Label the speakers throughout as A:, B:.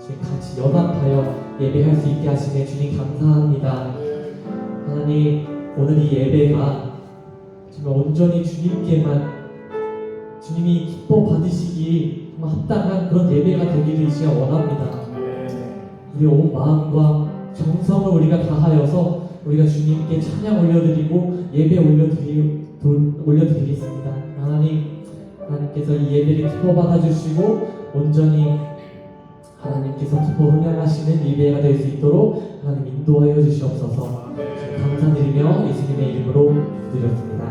A: 주님 같이 연합하여 예배할 수 있게 하시네 주님 감사합니다. 하나님 오늘 이 예배가 정말 온전히 주님께만 주님이 기뻐 받으시기 정말 합당한 그런 예배가 되기를 이 시간 원합니다. 우리 온 마음과 정성을 우리가 다하여서 우리가 주님께 찬양 올려드리고 예배 올려드리겠습니다. 하나님께서 이 예배를 기뻐 받아주시고 온전히 하나님께서 기뻐 흠양하시는 예배가 될 수 있도록 하나님 인도하여 주시옵소서. 감사드리며 예수님의 이름으로 드렸습니다.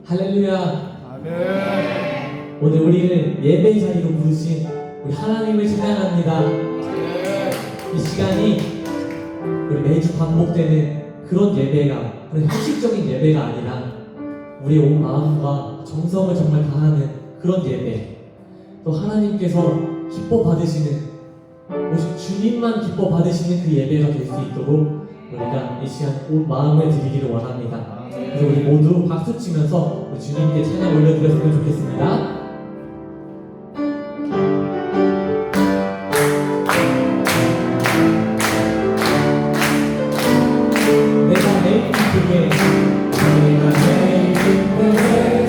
A: 할렐루야. 오늘 우리를 예배 자리로 부르신 우리 하나님을 찬양합니다. 이 시간이 우리 매주 반복되는 그런 예배가 그런 형식적인 예배가 아니라 우리의 온 마음과 정성을 정말 다하는 그런 예배, 또 하나님께서 기뻐 받으시는 오직 주님만 기뻐 받으시는 그 예배가 될 수 있도록 우리가 이 시간 온 마음을 드리기를 원합니다. 그래서 우리 모두 박수 치면서 우리 주님께 찬양 올려드렸으면 좋겠습니다. 내가 매일 기쁘게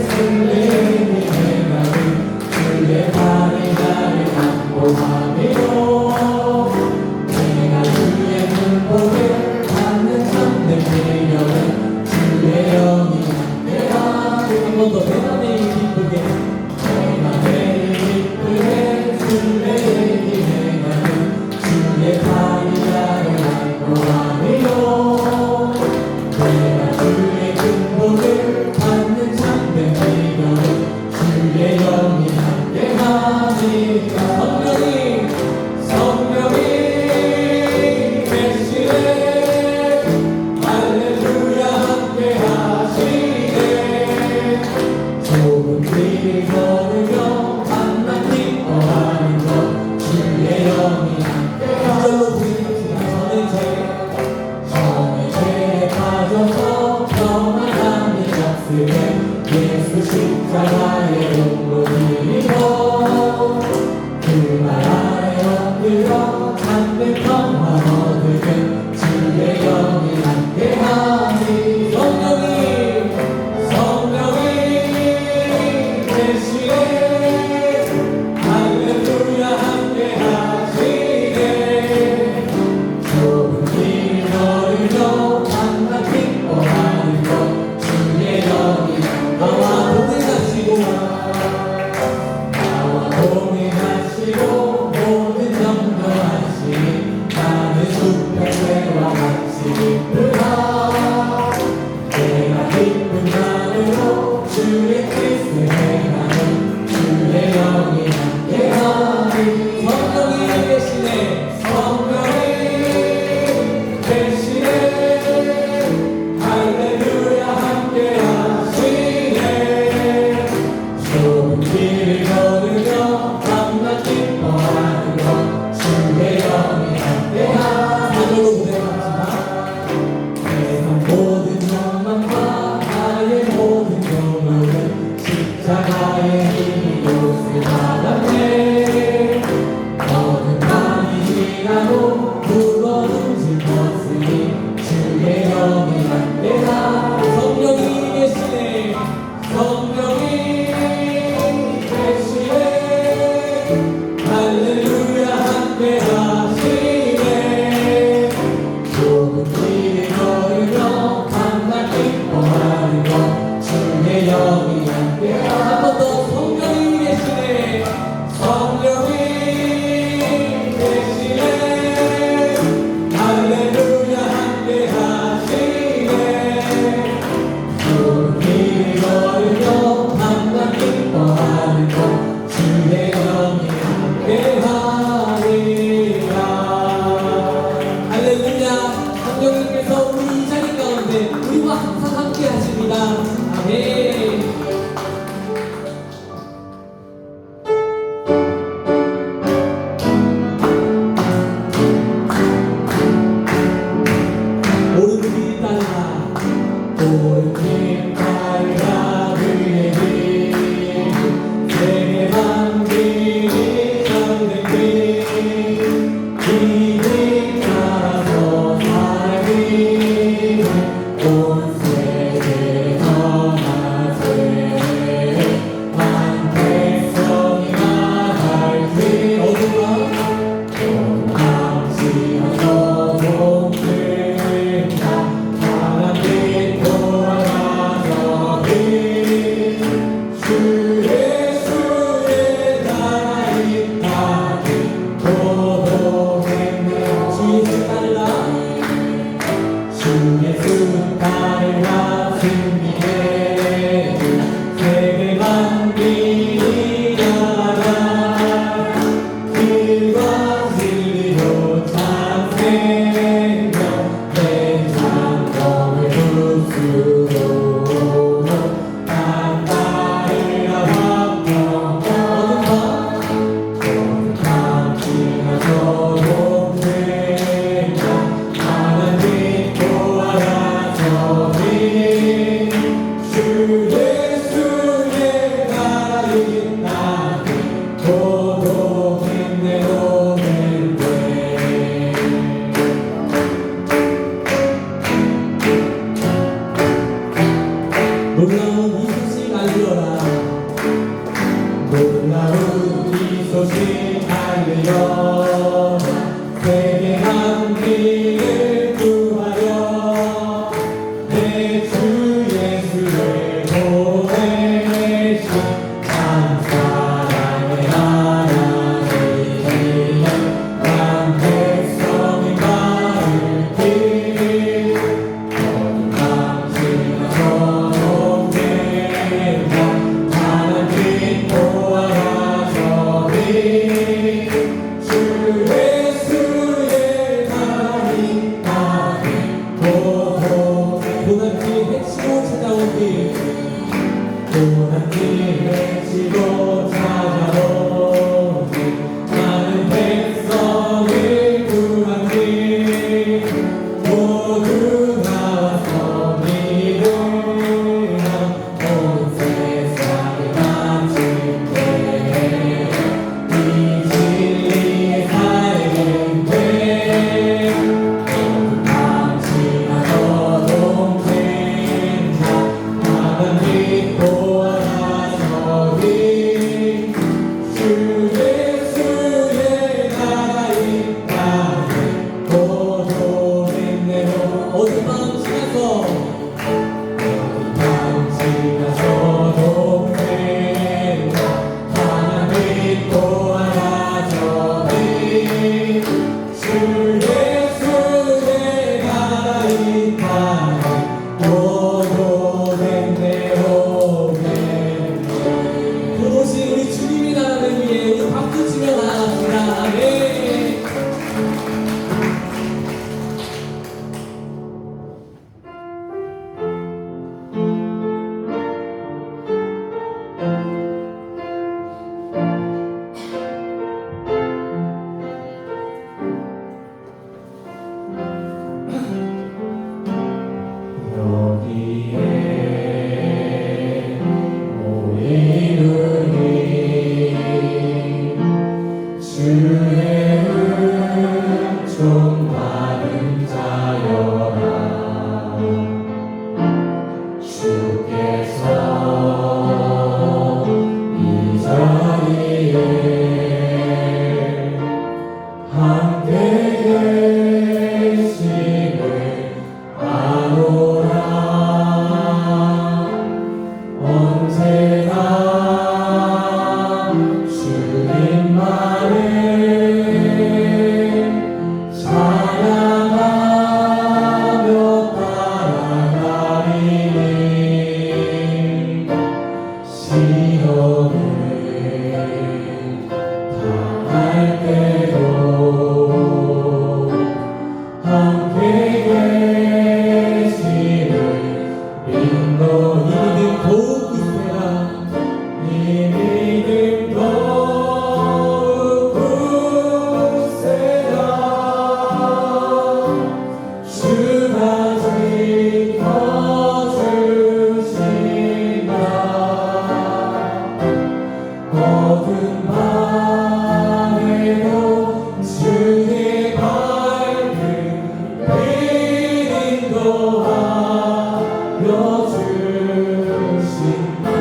A: 설레는 내가 주의 발에 나를 안보하며 내가 주의 눈보를 받는 참된 배경은 주의 영이 함께하리. 한 번 더 내가 매일 기쁘게 설레는 내가 주의 발에 나를 안보하며 내가 주의 근본을 받는 참된 배경은 주의 영이 함께하니 성령이 계시네. 할렐루야 함께하시네. 좁은 길을 걸으며 만나 기뻐하는 것 주의 영이 함께하시네. 저는 죄에 빠져서 평안함이 없으게 예수 십자가의 용문이고 그 말 아래 엎드려 참된 평화 얻으면 주의 영이 함께하니 성령이 계시네. 할렐루야 함께하시네. 좁은 길 걸으며 만나 기뻐하는 것 주의 영이 나와 동행하시고 모든 정도하시니 나는 수평회와 같이 기쁘다. 내가 기쁜 마음으로 주의 뜻을 행하는 주의 영이 함께하니 성령이 계시네. 할렐루야 함께하시네. 좁은 길을 걸으며 밤낮 기뻐하는 것 주의 영이 함께하니 하늘로 무대합시다. 세상 모든 욕망과 나의 모든 욕망은 십자가의 힘으로 쓰라네. 너는 많이 지나고 무거운 것으니 주의 영이 함께하니 성령이 계시네. 할렐루야 함께하시네. 좁은 길을 걸으며 밤낮 기뻐하는 것 주의 영이 함께하시네. 한 번 더 성령이 계시네. 할렐루야 함께하시네. 좁은 길을 걸으며 밤낮 기뻐하는 것 주의 영이 함께하리라. 할렐루야. 성령님께서 우리 이 자리 가운데 우리와 항상 함께 하십니다. 아멘. 오른 길 따라 놀라운 이 소식 알리어라. 놀라운 이 소식 알리어라. 세계 만민을 구하여 내 주 예수를 보내신 참 사랑의 하나님, 난 백성이 마을 길 어둠 감지나 소동된다. 하나님 보아라 저리 주 예수의 나이 나의 보호 고난길 헤치고 찾아온 길 고난길 헤치고 찾아온 길 많은 백성을 구한 길 모두 나와서 믿으라. 온 세상을 마칠 때 이 진리의 삶인데 어둠 감지나 소동된다. 하나님 보아라 저리 주 예수의 나라의 땅에 보도됐네요. 어둠 감지나서 소동된다. 하나님 보아라 저리 주 예수의 나라의 땅에 보도됐네요. 그것이 우리 주님의 나라를 위해 우리 박수 치며 나갑시다. 아멘. 여기에 모이는 주의 은총 받은 자여라. 주께서 이 자리에 함께 계심을 아노라. 언제나 주님만을 찬양하며 따라가리니 시험을 당할 때도 함께 계심을 믿노. 이 믿음 더욱 굳세라. 이 믿음 더욱 굳세라. 주가 지켜주신다. 어둠 밤에도 주의 밝은 빛 인도하여 주신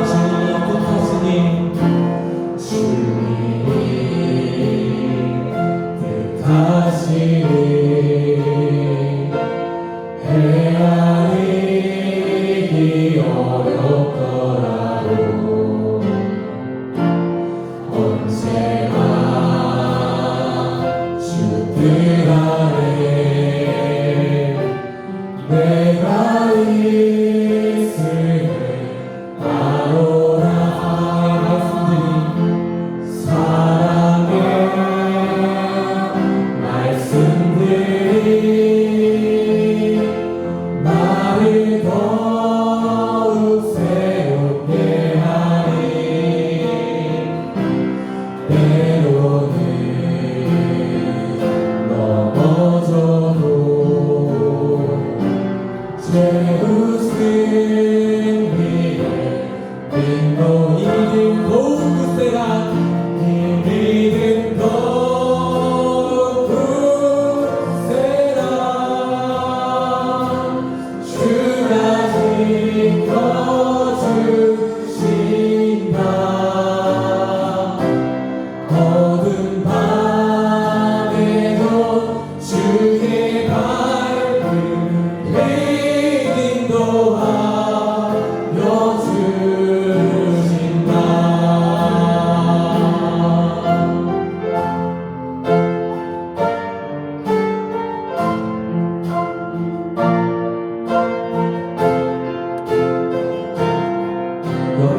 A: 주님 뜻하시니 주님 뜻하시니 헤아리기 어렵더라도 언제나 주 뜻 안에 내가 있음을 아노라. 사랑의 말씀들이 나를 더욱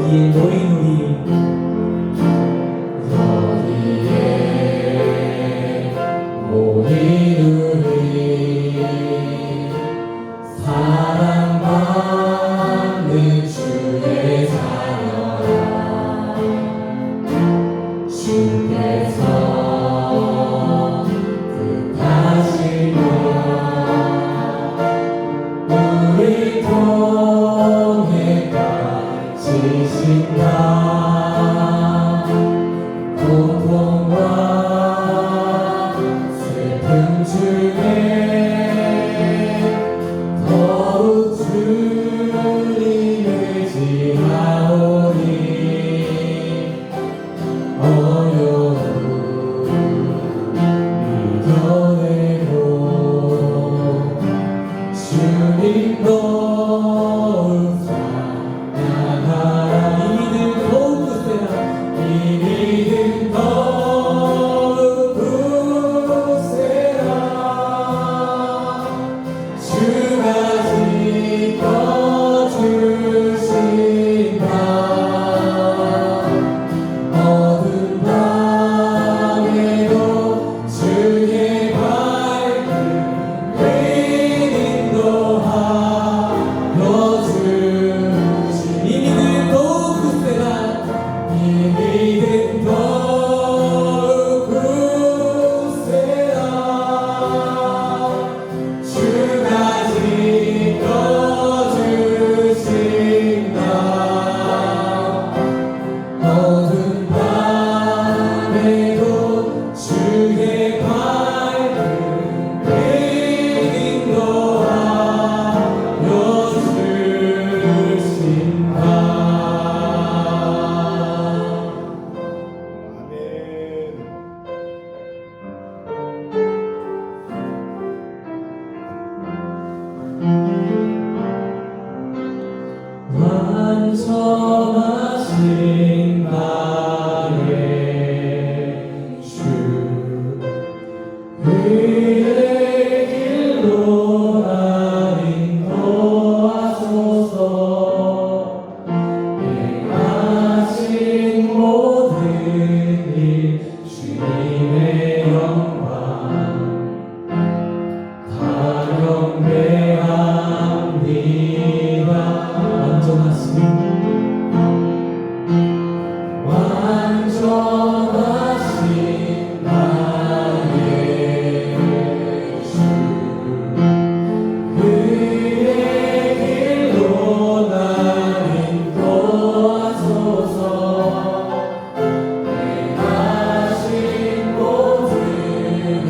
A: 여기에 모인 우리
B: 모인 우리 사랑받는 주의 자녀라 주께서 뜻하시면 우리 통해 가지신다 고통과 슬픔 중에 더욱 주님을 지나오니 어려움 이겨내고 주님 더욱 찬양하라 이 믿음 더욱 굳세라 이 믿음 더욱 굳세라 주가 지켜주신다 어두운 밤에도 주의 밝은 빛 인도하여 주시 이 믿음 더욱 굳세라 이 믿음 더욱 굳세라 주가 지켜주신다 어두운 밤에도 주의 밝은 빛 인도하여 주신다 완전하신 나의 주 그의 길로 날 인도하소서 행하신 모든 일 주님의 영광 다 경배합니다 완전하신 나의 주 그의 길로 날 인도하소서 행하신 모든 일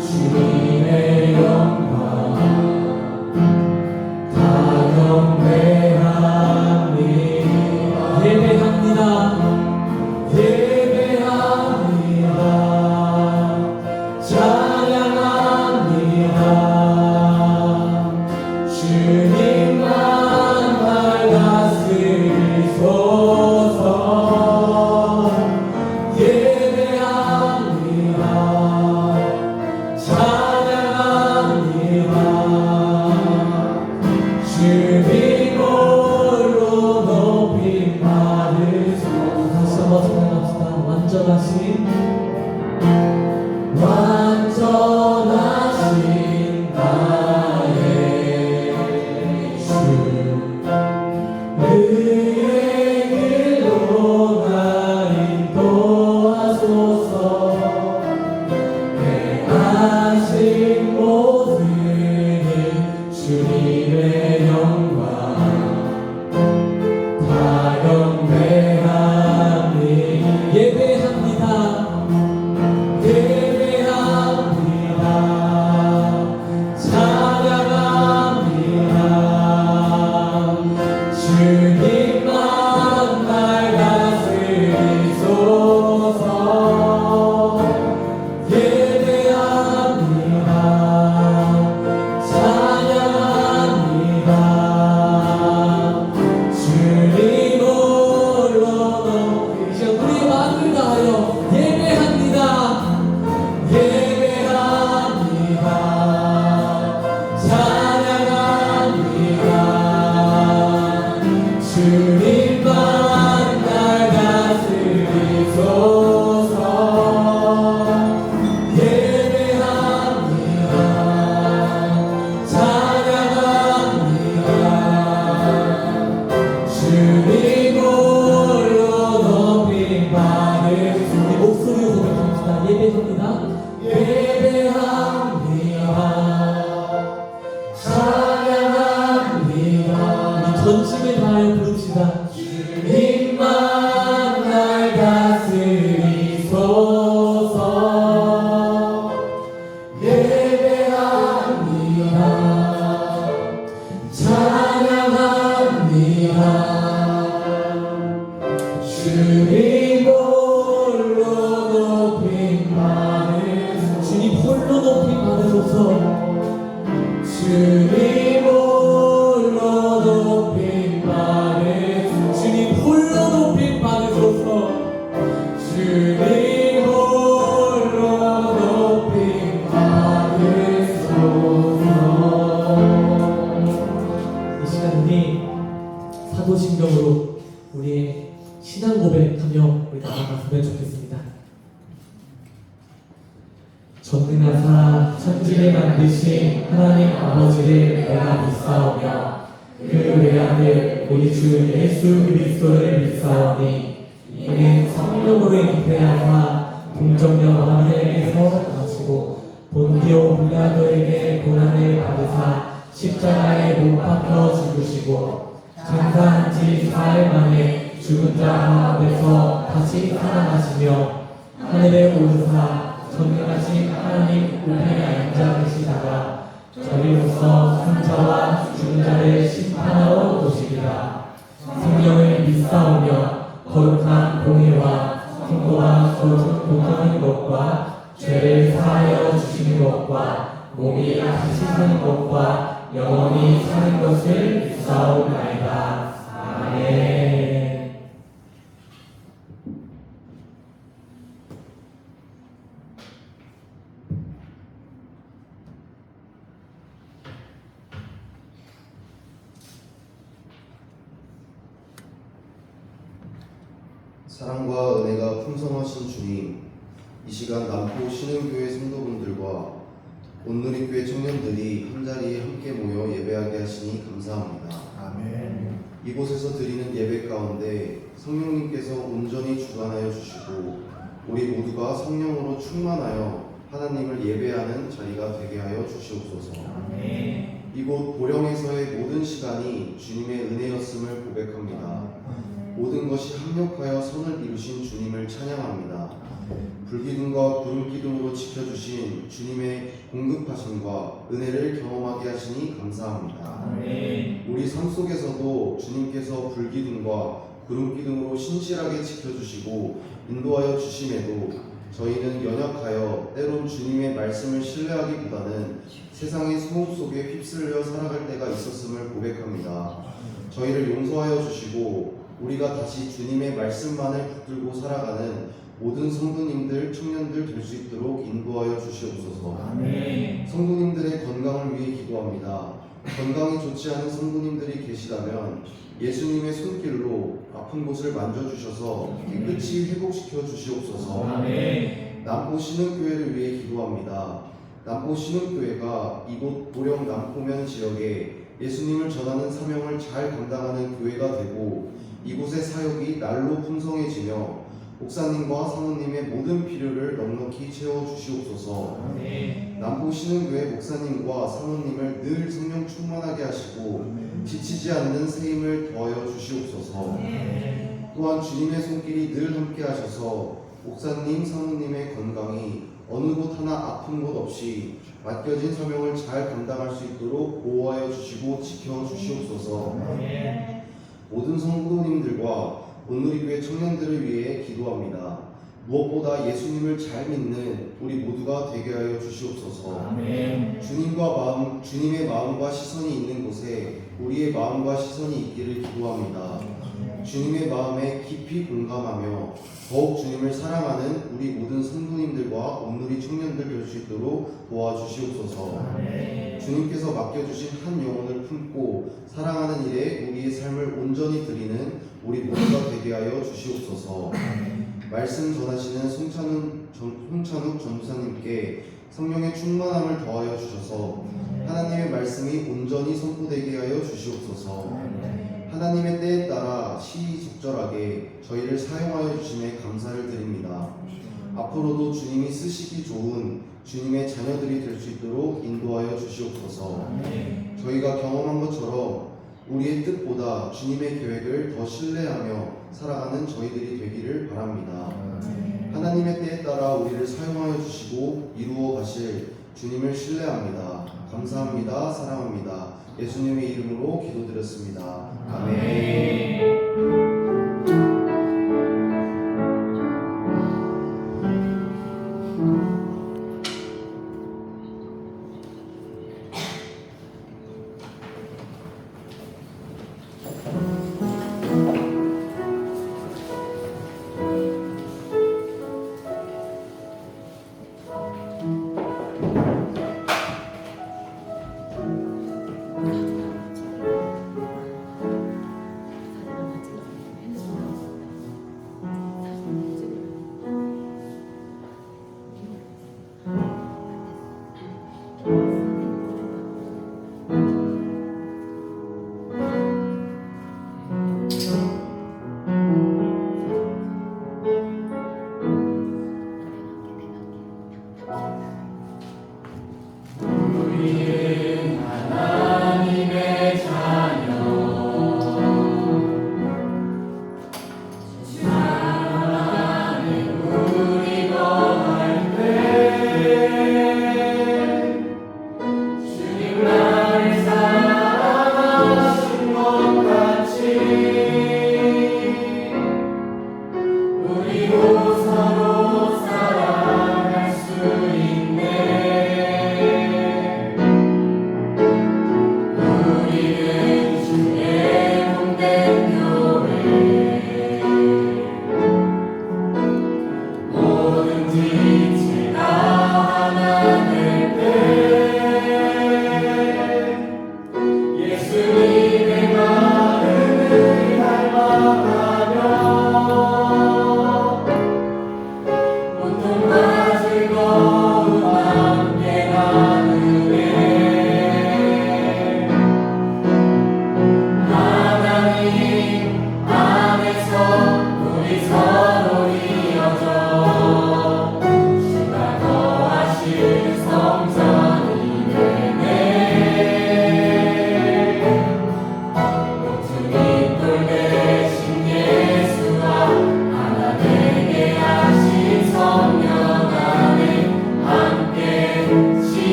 B: 주님의 영광 다 경배합니다 예배합니다 예배합니다 찬양합니다 주님만 밝아쓰소서 예배합니다 찬양합니다 주님 홀로 높임 받으소서 다시 한번 찬양합시다 완전하신 나의 주 그의 길로 날 인도하소서 행하신 모든 일 주님의 영광 다 경배합니다 예배합니다 예배합니다 찬양합니다 주님만 밝아쓰소서 예배합니다 찬양합니다 주님 홀로 높이 우리 마음을 다하여 예배합니다 예배합니다 찬양합니다 주님
A: 주님 홀로 높임 받으시니 우리 목소리로 고백합시다. 예배합니다. 예배합니다. 찬양합니다. 우리 전심을 다하여 부릅시다. 주님만 날 다스리소서. 예배합니다. 찬양합니다. 주님 홀로 높임 받으소서. 주님 홀로 높임 받으소서. 주님 홀로 높임 받으소서. 주님 홀로 높임 받으소서. 주님 홀로 높임 받으소서. 이 시간 우리 사도신경으로 우리의 신앙 고백하며 우리 나아갔으면 좋겠습니다. 전능하사 천지를 만드신 하나님 아버지를 내가 믿사오며 그 외아들 우리 주 예수 그리스도를 믿사오니 이는 성령으로 잉태하사 동정녀 마리아에게서 나시고 본디오 빌라도에게 고난을 받으사 십자가에 못 박혀 죽으시고 장사한 지 4일 만에 죽은 자 가운데서 다시 살아나시며 하늘에 오르사 전능하신 하나님 우편에 앉아 계시다가 저리로서 산자와 죽은 자를 심판하러 오시리라. 성령을 믿사오며 거룩한 공의와 성도와 교통하는 것과 죄를 사하여 주시는 것과 몸이 다시 사는 것과 영원히 사는 것을 믿사오나이다. 아멘.
C: 사랑과 은혜가 풍성하신 주님, 이 시간 남포 신흥교회 성도분들과 온누리교회 청년들이 한자리에 함께 모여 예배하게 하시니 감사합니다.
B: 아멘.
C: 이곳에서 드리는 예배 가운데 성령님께서 온전히 주관하여 주시고 우리 모두가 성령으로 충만하여 하나님을 예배하는 자리가 되게 하여 주시옵소서.
B: 아멘.
C: 이곳 보령에서의 모든 시간이 주님의 은혜였음을 고백합니다. 모든 것이 합력하여 선을 이루신 주님을 찬양합니다. 불기둥과 구름기둥으로 지켜주신 주님의 공급하심과 은혜를 경험하게 하시니 감사합니다.
B: 아멘.
C: 우리 삶 속에서도 주님께서 불기둥과 구름기둥으로 신실하게 지켜주시고 인도하여 주심에도 저희는 연약하여 때론 주님의 말씀을 신뢰하기보다는 세상의 소음 속에 휩쓸려 살아갈 때가 있었음을 고백합니다. 저희를 용서하여 주시고 우리가 다시 주님의 말씀만을 붙들고 살아가는 모든 성도님들, 청년들 될 수 있도록 인도하여 주시옵소서.
B: 아멘.
C: 성도님들의 건강을 위해 기도합니다. 건강이 좋지 않은 성도님들이 계시다면 예수님의 손길로 아픈 곳을 만져주셔서 깨끗이 회복시켜 주시옵소서.
B: 아멘.
C: 남포 신흥교회를 위해 기도합니다. 남포 신흥교회가 이곳 보령 남포면 지역에 예수님을 전하는 사명을 잘 감당하는 교회가 되고 이곳의 사역이 날로 풍성해지며 목사님과 사모님의 모든 필요를 넉넉히 채워주시옵소서.
B: 아멘.
C: 남포 신흥교회 목사님과 사모님을 늘 성령 충만하게 하시고 지치지 않는 새 힘을 더하여 주시옵소서. 또한 주님의 손길이 늘 함께 하셔서 목사님, 사모님의 건강이 어느 곳 하나 아픈 곳 없이 맡겨진 사명을 잘 감당할 수 있도록 보호하여 주시고 지켜 주시옵소서. 모든 성도님들과 온누리교회 청년들을 위해 기도합니다. 무엇보다 예수님을 잘 믿는 우리 모두가 되게 하여 주시옵소서.
B: 아멘.
C: 주님의 마음과 시선이 있는 곳에 우리의 마음과 시선이 있기를 기도합니다. 주님의 마음에 깊이 공감하며 더욱 주님을 사랑하는 우리 모든 성도님들과 온누리 청년들 될 수 있도록 도와주시옵소서.
B: 아멘.
C: 주님께서 맡겨주신 한 영혼을 품고 사랑하는 일에 우리의 삶을 온전히 드리는 우리 모두가 되게 하여 주시옵소서. 말씀 전하시는 송찬욱 전도사님께 성령의 충만함을 더하여 주셔서 하나님의 말씀이 온전히 선포되게 하여 주시옵소서. 하나님의 때에 따라 시적절하게 저희를 사용하여 주심에 감사를 드립니다. 앞으로도 주님이 쓰시기 좋은 주님의 자녀들이 될 수 있도록 인도하여 주시옵소서. 저희가 경험한 것처럼 우리의 뜻보다 주님의 계획을 더 신뢰하며 살아가는 저희들이 되기를 바랍니다. 하나님의 때에 따라 우리를 사용하여 주시고 이루어 가실 주님을 신뢰합니다. 감사합니다. 사랑합니다. 예수님의 이름으로 기도드렸습니다. 아멘.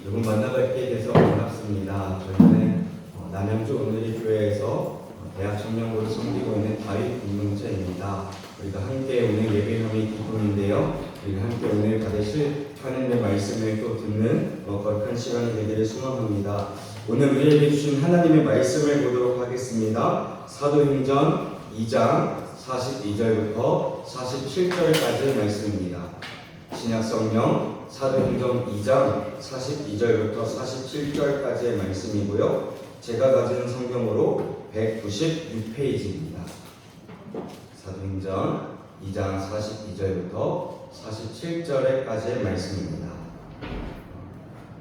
D: 여러분 만나뵙게 돼서 반갑습니다. 저희는 남양주 오늘의 교회에서 대학 청년부를 섬기고 있는 다윗 공동체입니다. 우리가 함께 오늘 예배함이 기쁨인데요. 우리가 함께 오늘 받으실 하나님의 말씀을 또 듣는 거룩한 시간이 되기를 소망합니다. 오늘 우리에게 주신 하나님의 말씀을 보도록 하겠습니다. 사도행전 2장 42절부터 47절까지의 말씀입니다. 신약성경 사도행전 2장 42절부터 47절까지의 말씀이고요. 제가 가진 성경으로 196페이지입니다. 사도행전 2장 42절부터 47절까지의 말씀입니다.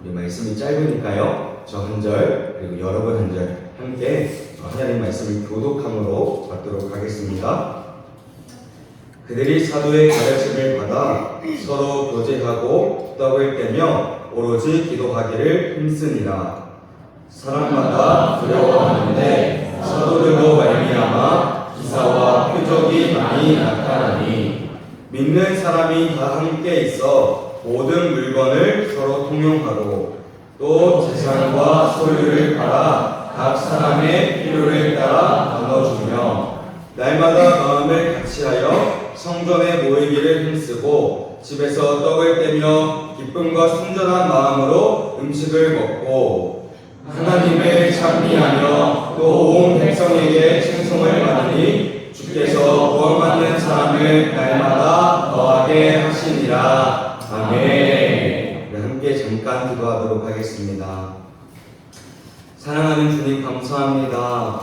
D: 우리 말씀이 짧으니까요. 저 한 절 그리고 여러분 한 절 함께 하나님 말씀을 교독함으로 받도록 하겠습니다. 그들이 사도의 가르침을 받아 서로 교제하고 떡을 떼며 오로지 기도하기를 힘쓰니라. 사람마다 두려워하는데 사도들로 말미암아 기사와 표적이 많이 나타나니 믿는 사람이 다 함께 있어 모든 물건을 서로 통용하고 또 재산과 소유를 팔아 각 사람의 필요를 따라 나눠주며 날마다 마음을 같이하여 성전에 모이기를 힘쓰고 집에서 떡을 떼며 기쁨과 순전한 마음으로 음식을 먹고 하나님을 찬미하며 또 온 백성에게稱颂을 받으니 주께서 구원받는 사람을 날마다 더하게 하시니라. 아멘. 함께 잠깐 기도하도록 하겠습니다. 사랑하는 주님 감사합니다.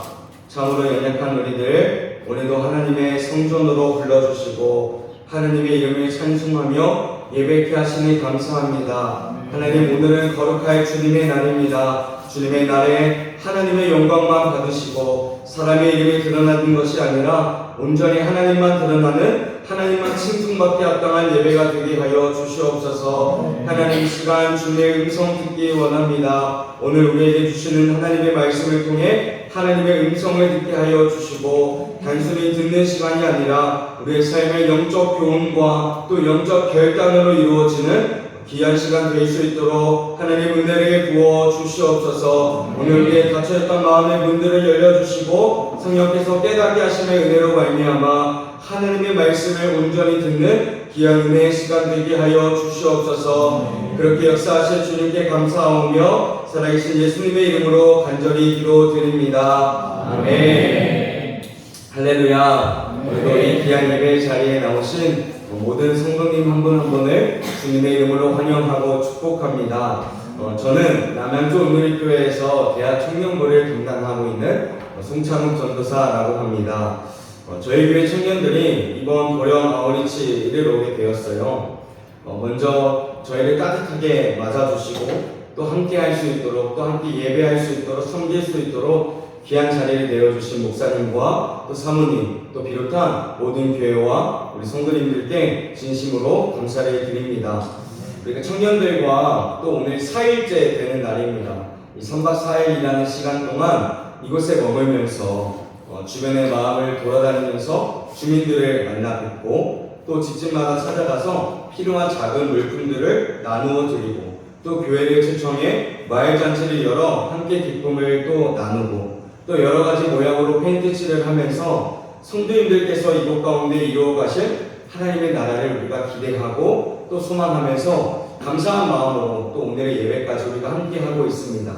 D: 참으로 연약한 우리들 오늘도 하나님의 성전으로 불러주시고 하나님의 이름을 찬송하며 예배케 하시니 감사합니다. 하나님 오늘은 거룩할 주님의 날입니다. 주님의 날에 하나님의 영광만 받으시고 사람의 이름이 드러나는 것이 아니라 온전히 하나님만 드러나는 하나님만 칭송받게 합당한 예배가 되게 하여 주시옵소서. 하나님 이 시간 주님의 음성 듣기 원합니다. 오늘 우리에게 주시는 하나님의 말씀을 통해 하나님의 음성을 듣게 하여 주시고 단순히 듣는 시간이 아니라 우리의 삶의 영적 교훈과 또 영적 결단으로 이루어지는 귀한 시간 될 수 있도록 하나님 은혜를 부어 주시옵소서. 오늘 우리의 닫혀있던 마음의 문들을 열려주시고 성령께서 깨닫게 하심의 은혜로 말미암아 하나님의 말씀을 온전히 듣는 귀한 은혜의 시간 되게 하여 주시옵소서. 그렇게 역사하실 주님께 감사하오며 살아계신 예수님의 이름으로 간절히 기도드립니다. 아멘. 할렐루야. 오늘도 이 귀한 예배 자리에 나오신 모든 성도님 한 분 한 분을 주님의 이름으로 환영하고 축복합니다. 저는 남양주 온누리교회에서 대학 청년부를 담당하고 있는 송창욱 전도사라고 합니다. 저희 교회 청년들이 이번 보령 아우리치를 오게 되었어요. 먼저 저희를 따뜻하게 맞아주시고 또 함께 할 수 있도록 또 함께 예배할 수 있도록 섬길 수 있도록 귀한 자리를 내어주신 목사님과 또 사모님 또 비롯한 모든 교회와 우리 성도님들께 진심으로 감사를 드립니다. 우리가 청년들과 또 오늘 4일째 되는 날입니다. 이 3박 4일이라는 시간 동안 이곳에 머물면서 주변의 마음을 돌아다니면서 주민들을 만나 뵙고 또 집집마다 찾아가서 필요한 작은 물품들을 나누어 드리고 또 교회를 초청해 마을잔치를 열어 함께 기쁨을 또 나누고 또 여러가지 모양으로 페인트칠을 하면서 성도님들께서 이곳 가운데 이루어가실 하나님의 나라를 우리가 기대하고 또 소망하면서 감사한 마음으로 또 오늘의 예배까지 우리가 함께 하고 있습니다.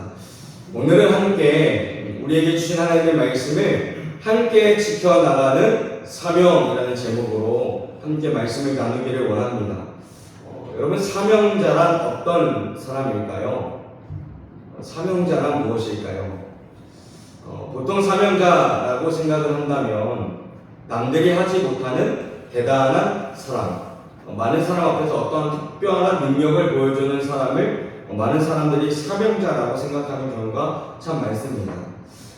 D: 오늘은 함께 우리에게 주신 하나님의 말씀을 함께 지켜나가는 사명이라는 제목으로 함께 말씀을 나누기를 원합니다. 여러분 사명자란 어떤 사람일까요? 사명자란 무엇일까요? 보통 사명자라고 생각을 한다면 남들이 하지 못하는 대단한 사람, 많은 사람 앞에서 어떠한 특별한 능력을 보여주는 사람을 많은 사람들이 사명자라고 생각하는 경우가 참 많습니다.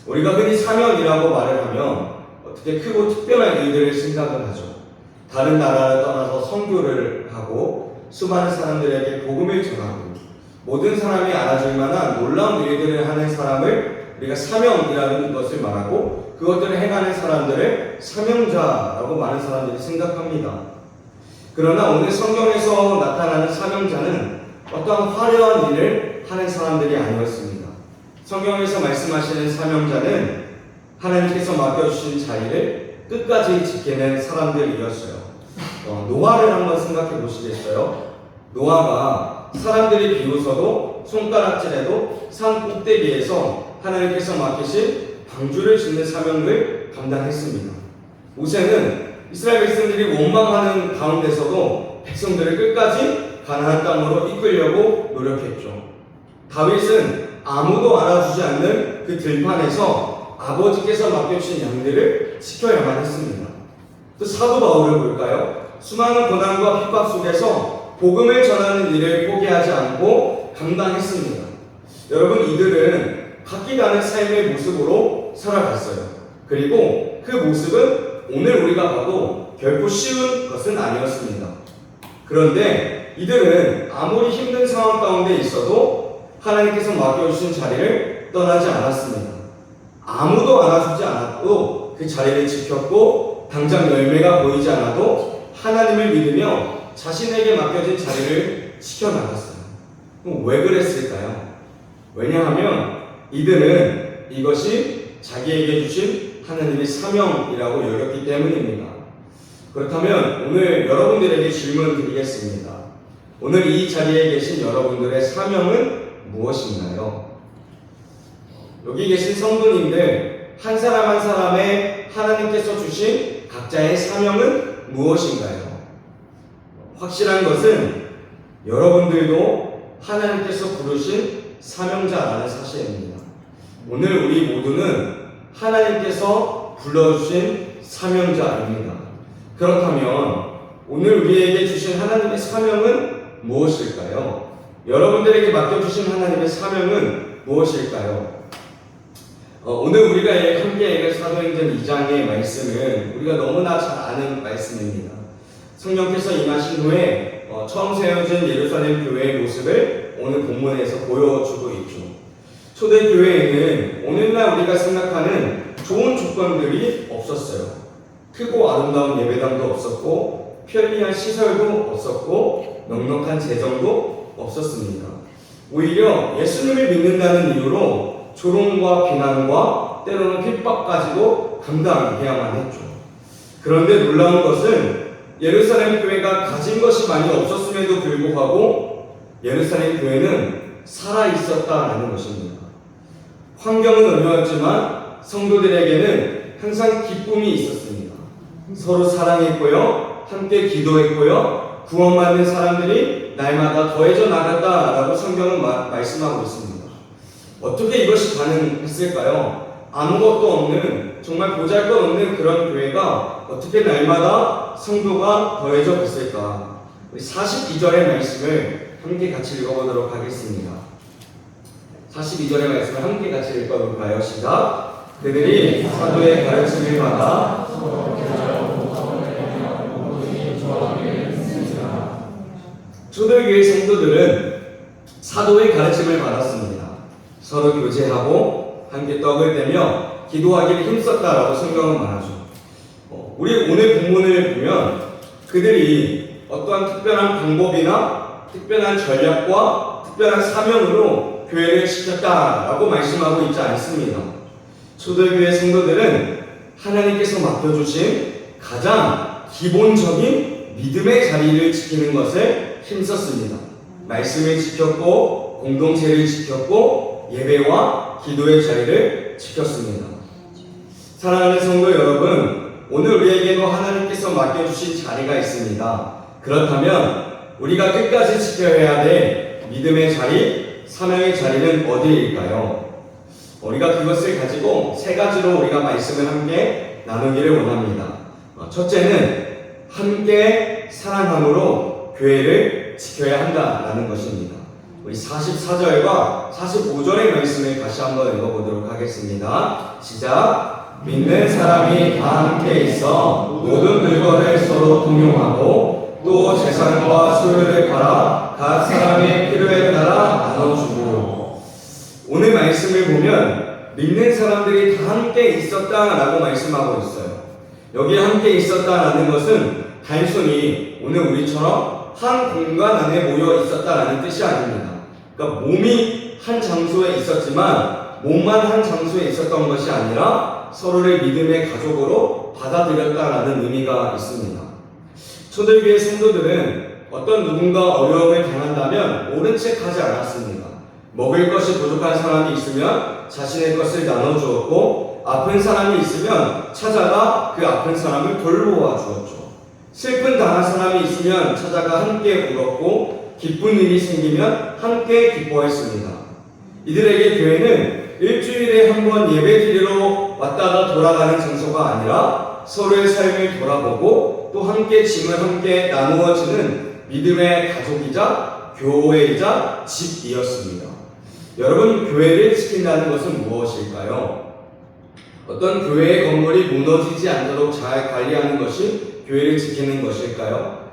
D: 우리가 흔히 사명이라고 말을 하면 어떻게 크고 특별한 일들을 생각을 하죠. 다른 나라를 떠나서 선교를 하고 수많은 사람들에게 복음을 전하고 모든 사람이 알아줄 만한 놀라운 일들을 하는 사람을 우리가 사명이라는 것을 말하고 그것들을 행하는 사람들을 사명자라고 많은 사람들이 생각합니다. 그러나 오늘 성경에서 나타나는 사명자는 어떠한 화려한 일을 하는 사람들이 아니었습니다. 성경에서 말씀하시는 사명자는 하나님께서 맡겨주신 자리를 끝까지 지키는 사람들이었어요. 노아를 한번 생각해 보시겠어요? 노아가 사람들이 비웃어도 손가락질해도 산 꼭대기에서 하나님께서 맡기신 방주를 짓는 사명을 감당했습니다. 모세는 이스라엘 백성들이 원망하는 가운데서도 백성들을 끝까지 가나안 땅으로 이끌려고 노력했죠. 다윗은 아무도 알아주지 않는 그 들판에서 아버지께서 맡겨주신 양들을 지켜야만 했습니다. 또 사도 바울을 볼까요? 수많은 고난과 핍박 속에서 복음을 전하는 일을 포기하지 않고 감당했습니다. 여러분, 이들은 각기 다른 삶의 모습으로 살아갔어요. 그리고 그 모습은 오늘 우리가 봐도 결코 쉬운 것은 아니었습니다. 그런데 이들은 아무리 힘든 상황 가운데 있어도 하나님께서 맡겨주신 자리를 떠나지 않았습니다. 아무도 알아주지 않았고 그 자리를 지켰고 당장 열매가 보이지 않아도 하나님을 믿으며 자신에게 맡겨진 자리를 지켜나갔어요. 그럼 왜 그랬을까요? 왜냐하면 이들은 이것이 자기에게 주신 하나님의 사명이라고 여겼기 때문입니다. 그렇다면 오늘 여러분들에게 질문 드리겠습니다. 오늘 이 자리에 계신 여러분들의 사명은 무엇인가요? 여기 계신 성도님들 한 사람 한 사람의 하나님께서 주신 각자의 사명은 무엇인가요? 확실한 것은 여러분들도 하나님께서 부르신 사명자라는 사실입니다. 오늘 우리 모두는 하나님께서 불러주신 사명자입니다. 그렇다면 오늘 우리에게 주신 하나님의 사명은 무엇일까요? 여러분들에게 맡겨주신 하나님의 사명은 무엇일까요? 오늘 우리가 함께 읽을 사도행전 2장의 말씀은 우리가 너무나 잘 아는 말씀입니다. 성령께서 임하신 후에 처음 세워진 예루살렘 교회의 모습을 오늘 본문에서 보여주고 있죠. 초대교회에는 오늘날 우리가 생각하는 좋은 조건들이 없었어요. 크고 아름다운 예배당도 없었고 편리한 시설도 없었고 넉넉한 재정도 없었습니다. 오히려 예수님을 믿는다는 이유로 조롱과 비난과 때로는 핍박까지도 감당해야만 했죠. 그런데 놀라운 것은 예루살렘 교회가 가진 것이 많이 없었음에도 불구하고 예루살렘 교회는 살아있었다라는 것입니다. 환경은 어려웠지만 성도들에게는 항상 기쁨이 있었습니다. 서로 사랑했고요, 함께 기도했고요, 구원받는 사람들이 날마다 더해져 나갔다라고 성경은 말씀하고 있습니다. 어떻게 이것이 가능했을까요? 아무것도 없는, 정말 보잘것없는 그런 교회가 어떻게 날마다 성도가 더해져 갔을까? 우리 42절의 말씀을 함께 같이 읽어보도록 하겠습니다. 42절의 말씀을 함께 같이 읽어볼까요? 시작! 그들이 사도의 가르침을 받아 초대교회 성도들은 사도의 가르침을 받았습니다. 서로 교제하고 함께 떡을 떼며 기도하기를 힘썼다라고 성경은 말하죠. 우리 오늘 본문을 보면 그들이 어떠한 특별한 방법이나 특별한 전략과 특별한 사명으로 교회를 지켰다라고 말씀하고 있지 않습니다. 초대교회 성도들은 하나님께서 맡겨주신 가장 기본적인 믿음의 자리를 지키는 것에 힘썼습니다. 말씀을 지켰고 공동체를 지켰고 예배와 기도의 자리를 지켰습니다. 사랑하는 성도 여러분, 오늘 우리에게도 하나님께서 맡겨주신 자리가 있습니다. 그렇다면 우리가 끝까지 지켜야 될 믿음의 자리, 사명의 자리는 어디일까요? 우리가 그것을 가지고 세 가지로 우리가 말씀을 함께 나누기를 원합니다. 첫째는 함께 사랑함으로 교회를 지켜야 한다라는 것입니다. 우리 44절과 45절의 말씀을 다시 한번 읽어보도록 하겠습니다. 시작! 믿는 사람이 다 함께 있어 모든 물건을 서로 통용하고 또 재산과 소유를 팔아 각 사람의 필요에 따라 나눠주고. 오늘 말씀을 보면 믿는 사람들이 다 함께 있었다라고 말씀하고 있어요. 여기에 함께 있었다라는 것은 단순히 오늘 우리처럼 한 공간 안에 모여 있었다라는 뜻이 아닙니다. 그러니까 몸이 한 장소에 있었지만 몸만 한 장소에 있었던 것이 아니라 서로를 믿음의 가족으로 받아들였다라는 의미가 있습니다. 초대교회 성도들은 어떤 누군가 어려움을 당한다면 모른 척 하지 않았습니다. 먹을 것이 부족한 사람이 있으면 자신의 것을 나눠주었고, 아픈 사람이 있으면 찾아가 그 아픈 사람을 돌보아 주었죠. 슬픈 당한 사람이 있으면 찾아가 함께 울었고, 기쁜 일이 생기면 함께 기뻐했습니다. 이들에게 교회는 일주일에 한 번 예배드리러 왔다가 돌아가는 장소가 아니라 서로의 삶을 돌아보고 또 함께 짐을 함께 나누어지는 믿음의 가족이자 교회이자 집이었습니다. 여러분, 교회를 지킨다는 것은 무엇일까요? 어떤 교회의 건물이 무너지지 않도록 잘 관리하는 것이 교회를 지키는 것일까요?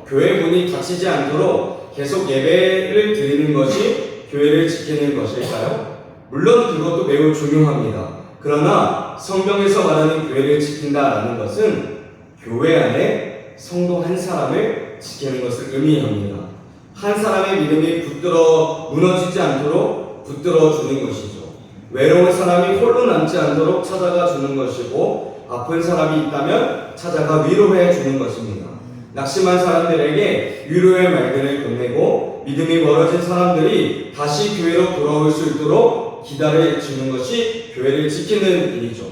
D: 교회 문이 닫히지 않도록 계속 예배를 드리는 것이 교회를 지키는 것일까요? 물론 그것도 매우 중요합니다. 그러나 성경에서 말하는 교회를 지킨다라는 것은 교회 안에 성도 한 사람을 지키는 것을 의미합니다. 한 사람의 믿음이 붙들어 무너지지 않도록 붙들어 주는 것이죠. 외로운 사람이 홀로 남지 않도록 찾아가 주는 것이고, 아픈 사람이 있다면 찾아가 위로해 주는 것입니다. 낙심한 사람들에게 위로의 말들을 건네고, 믿음이 멀어진 사람들이 다시 교회로 돌아올 수 있도록 기다려 주는 것이 교회를 지키는 일이죠.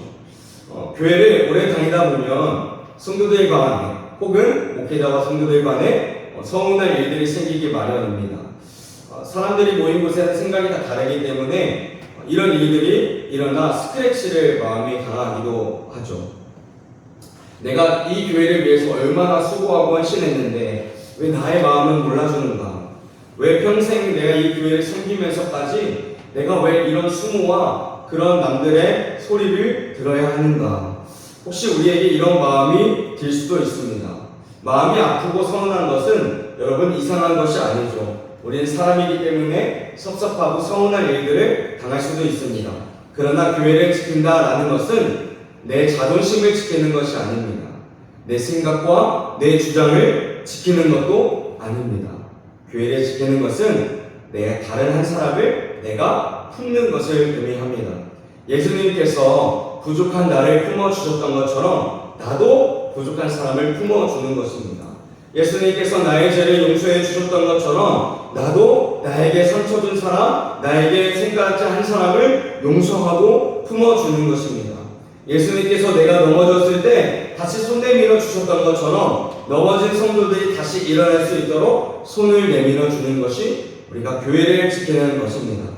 D: 교회를 오래 다니다 보면 성도들 간에 혹은 목회자와 성도들 간에 서운할 일들이 생기기 마련입니다. 사람들이 모인 곳에는 생각이 다 다르기 때문에 이런 일들이 일어나 스크래치를 마음이 당하기도 하죠. 내가 이 교회를 위해서 얼마나 수고하고 헌신했는데 왜 나의 마음은 몰라주는가? 왜 평생 내가 이 교회를 섬기면서까지 내가 왜 이런 수모와 그런 남들의 소리를 들어야 하는가? 혹시 우리에게 이런 마음이 들 수도 있습니다. 마음이 아프고 서운한 것은 여러분 이상한 것이 아니죠. 우리는 사람이기 때문에 섭섭하고 서운한 일들을 당할 수도 있습니다. 그러나 교회를 지킨다라는 것은 내 자존심을 지키는 것이 아닙니다. 내 생각과 내 주장을 지키는 것도 아닙니다. 교회를 지키는 것은 내 다른 한 사람을 내가 품는 것을 의미합니다. 예수님께서 부족한 나를 품어주셨던 것처럼 나도 부족한 사람을 품어주는 것입니다. 예수님께서 나의 죄를 용서해 주셨던 것처럼 나도 나에게 상처 준 사람, 나에게 생각지 한 사람을 용서하고 품어주는 것입니다. 예수님께서 내가 넘어졌을 때 다시 손 내밀어 주셨던 것처럼 넘어진 성도들이 다시 일어날 수 있도록 손을 내밀어 주는 것이 우리가 교회를 지키는 것입니다.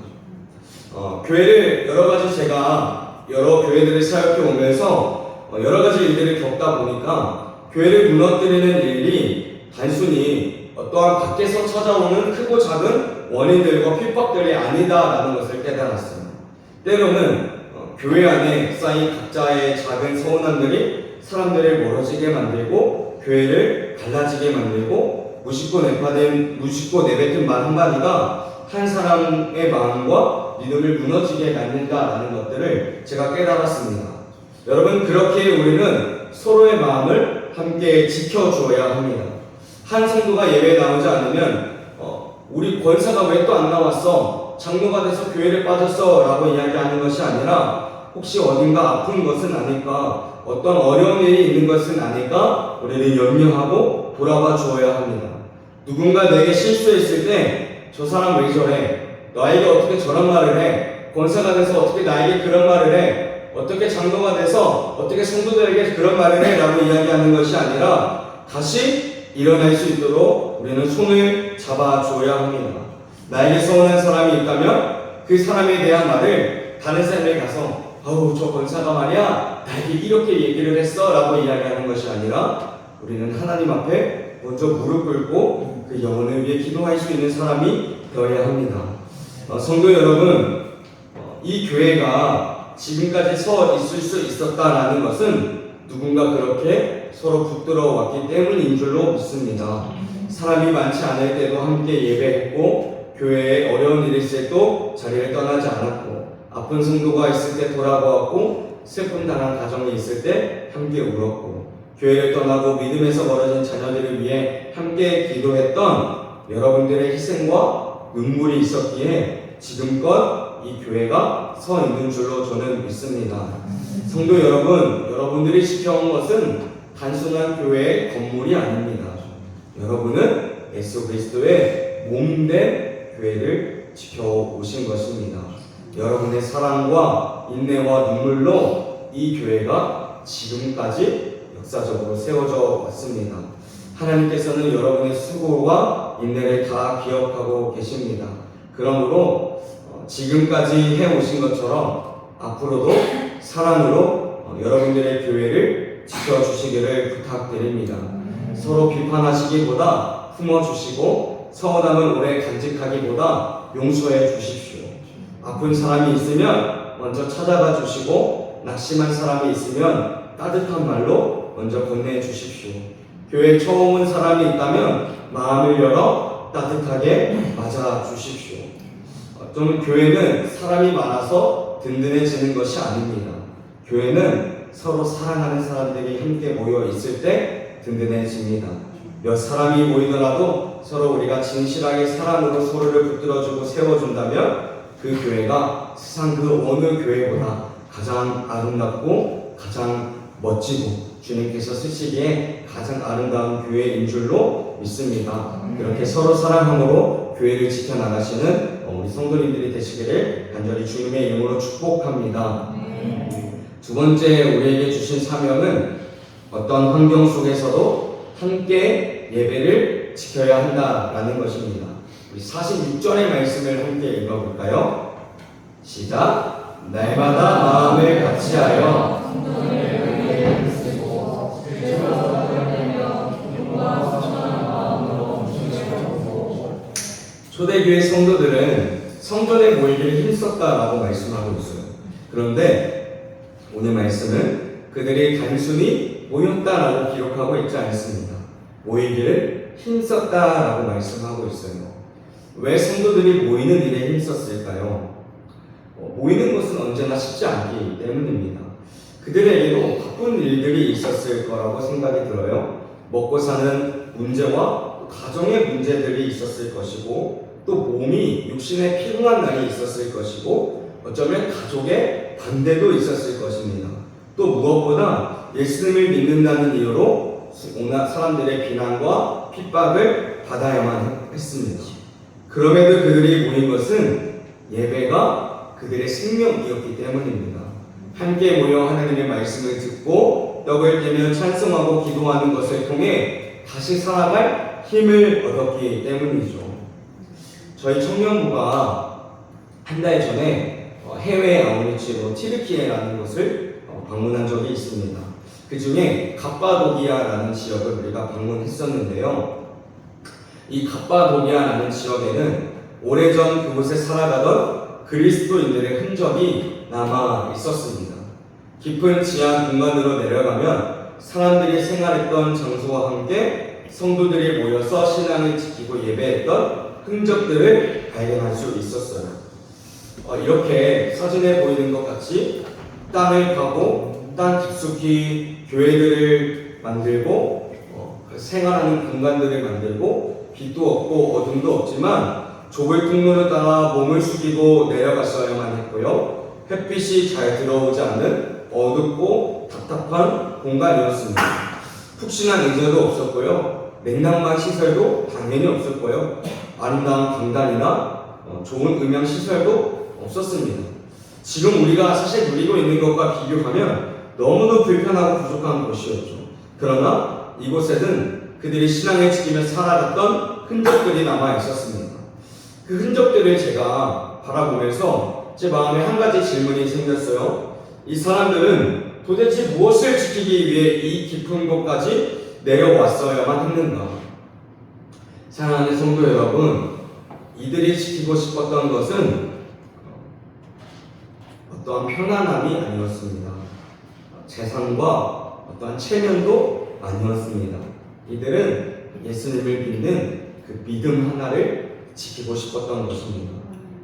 D: 교회를 여러 가지 제가 여러 교회들을 사역해 오면서 여러 가지 일들을 겪다 보니까 교회를 무너뜨리는 일이 단순히 어떠한 밖에서 찾아오는 크고 작은 원인들과 핍박들이 아니다라는 것을 깨달았어요. 때로는 교회 안에 쌓인 각자의 작은 서운함들이 사람들을 멀어지게 만들고 교회를 갈라지게 만들고 무심코 내뱉은 말 한마디가 한 사람의 마음과 믿음을 무너지게 만든다라는 것들을 제가 깨달았습니다. 여러분, 그렇게 우리는 서로의 마음을 함께 지켜주어야 합니다. 한 성도가 예배에 나오지 않으면 우리 권사가 왜 또 안 나왔어? 장로가 돼서 교회를 빠졌어? 라고 이야기하는 것이 아니라 혹시 어딘가 아픈 것은 아닐까? 어떤 어려운 일이 있는 것은 아닐까? 우리를 염려하고 돌아봐 주어야 합니다. 누군가 내게 실수했을 때 저 사람 왜 저래? 나에게 어떻게 저런 말을 해? 권사가 돼서 어떻게 나에게 그런 말을 해? 어떻게 장로가 돼서 어떻게 성도들에게 그런 말을 해? 라고 이야기하는 것이 아니라 다시 일어날 수 있도록 우리는 손을 잡아줘야 합니다. 나에게 서운한 사람이 있다면 그 사람에 대한 말을 다른 사람에게 가서 아우 저 권사가 말이야 나에게 이렇게 얘기를 했어 라고 이야기하는 것이 아니라 우리는 하나님 앞에 먼저 무릎 꿇고 그 영혼을 위해 기도할 수 있는 사람이 되어야 합니다. 성도 여러분, 이 교회가 지금까지 서 있을 수 있었다라는 것은 누군가 그렇게 서로 붙들어 왔기 때문인 줄로 믿습니다. 사람이 많지 않을 때도 함께 예배했고 교회에 어려운 일이 있을 때도 자리를 떠나지 않았고 아픈 성도가 있을 때 돌아보았고 슬픔 당한 가정이 있을 때 함께 울었고 교회를 떠나고 믿음에서 멀어진 자녀들을 위해 함께 기도했던 여러분들의 희생과 눈물이 있었기에 지금껏 이 교회가 서 있는 줄로 저는 믿습니다. 성도 여러분, 여러분들이 지켜온 것은 단순한 교회의 건물이 아닙니다. 여러분은 예수 그리스도의 몸된 교회를 지켜오신 것입니다. 여러분의 사랑과 인내와 눈물로 이 교회가 지금까지 역사적으로 세워져 왔습니다. 하나님께서는 여러분의 수고와 인내를 다 기억하고 계십니다. 그러므로 지금까지 해오신 것처럼 앞으로도 사랑으로 여러분들의 교회를 지켜주시기를 부탁드립니다. 서로 비판하시기보다 품어주시고 서운함을 오래 간직하기보다 용서해 주십시오. 아픈 사람이 있으면 먼저 찾아가 주시고 낙심한 사람이 있으면 따뜻한 말로 먼저 건네해 주십시오. 교회에 처음 온 사람이 있다면 마음을 열어 따뜻하게 맞아 주십시오. 좀 교회는 사람이 많아서 든든해지는 것이 아닙니다. 교회는 서로 사랑하는 사람들이 함께 모여 있을 때 든든해집니다. 몇 사람이 모이더라도 서로 우리가 진실하게 사랑으로 서로를 붙들어주고 세워준다면 그 교회가 세상 그 어느 교회보다 가장 아름답고 가장 멋지고 주님께서 쓰시기에 가장 아름다운 교회인 줄로 믿습니다. 그렇게 서로 사랑함으로 교회를 지켜나가시는 우리 성도님들이 되시기를 간절히 주님의 이름으로 축복합니다. 두 번째 우리에게 주신 사명은 어떤 환경 속에서도 함께 예배를 지켜야 한다라는 것입니다. 우리 46절의 말씀을 함께 읽어볼까요? 시작! 날마다 마음을 같이하여 초대교회 성도들은 성전에 모이기를 힘썼다라고 말씀하고 있어요. 그런데 오늘 말씀은 그들이 단순히 모였다라고 기록하고 있지 않습니다. 모이기를 힘썼다라고 말씀하고 있어요. 왜 성도들이 모이는 일에 힘썼을까요? 모이는 것은 언제나 쉽지 않기 때문입니다. 그들에게도 바쁜 일들이 있었을 거라고 생각이 들어요. 먹고 사는 문제와 가정의 문제들이 있었을 것이고 또 몸이 육신에 피곤한 날이 있었을 것이고 어쩌면 가족의 반대도 있었을 것입니다. 또 무엇보다 예수님을 믿는다는 이유로 사람들의 비난과 핍박을 받아야만 했습니다. 그럼에도 그들이 모인 것은 예배가 그들의 생명이었기 때문입니다. 함께 모여 하나님의 말씀을 듣고 떡을 떼며 찬송하고 기도하는 것을 통해 다시 살아갈 힘을 얻었기 때문이죠. 저희 청년부가 한 달 전에 해외 아우리치로 티르키예라는 곳을 방문한 적이 있습니다. 그 중에 갑바도기아라는 지역을 우리가 방문했었는데요. 이 갑바도기아라는 지역에는 오래전 그곳에 살아가던 그리스도인들의 흔적이 남아 있었습니다. 깊은 지하 공간으로 내려가면 사람들이 생활했던 장소와 함께 성도들이 모여서 신앙을 지키고 예배했던 흔적들을 발견할 수 있었어요. 이렇게 사진에 보이는 것 같이 땅을 파고 땅 깊숙이 교회들을 만들고 생활하는 공간들을 만들고 빛도 없고 어둠도 없지만 좁은 통로를 따라 몸을 숙이고 내려갔어야만 했고요. 햇빛이 잘 들어오지 않는 어둡고 답답한 공간이었습니다. 푹신한 의자도 없었고요. 냉난방 시설도 당연히 없었고요. 아름다운 강단이나 좋은 음향 시설도 없었습니다. 지금 우리가 사실 누리고 있는 것과 비교하면 너무도 불편하고 부족한 곳이었죠. 그러나 이곳에는 그들이 신앙을 지키며 살아갔던 흔적들이 남아 있었습니다. 그 흔적들을 제가 바라보면서 제 마음에 한 가지 질문이 생겼어요. 이 사람들은 도대체 무엇을 지키기 위해 이 깊은 곳까지 내려왔어야만 했는가? 사랑하는 성도 여러분, 이들이 지키고 싶었던 것은 어떠한 편안함이 아니었습니다. 재산과 어떠한 체면도 아니었습니다. 이들은 예수님을 믿는 그 믿음 하나를 지키고 싶었던 것입니다.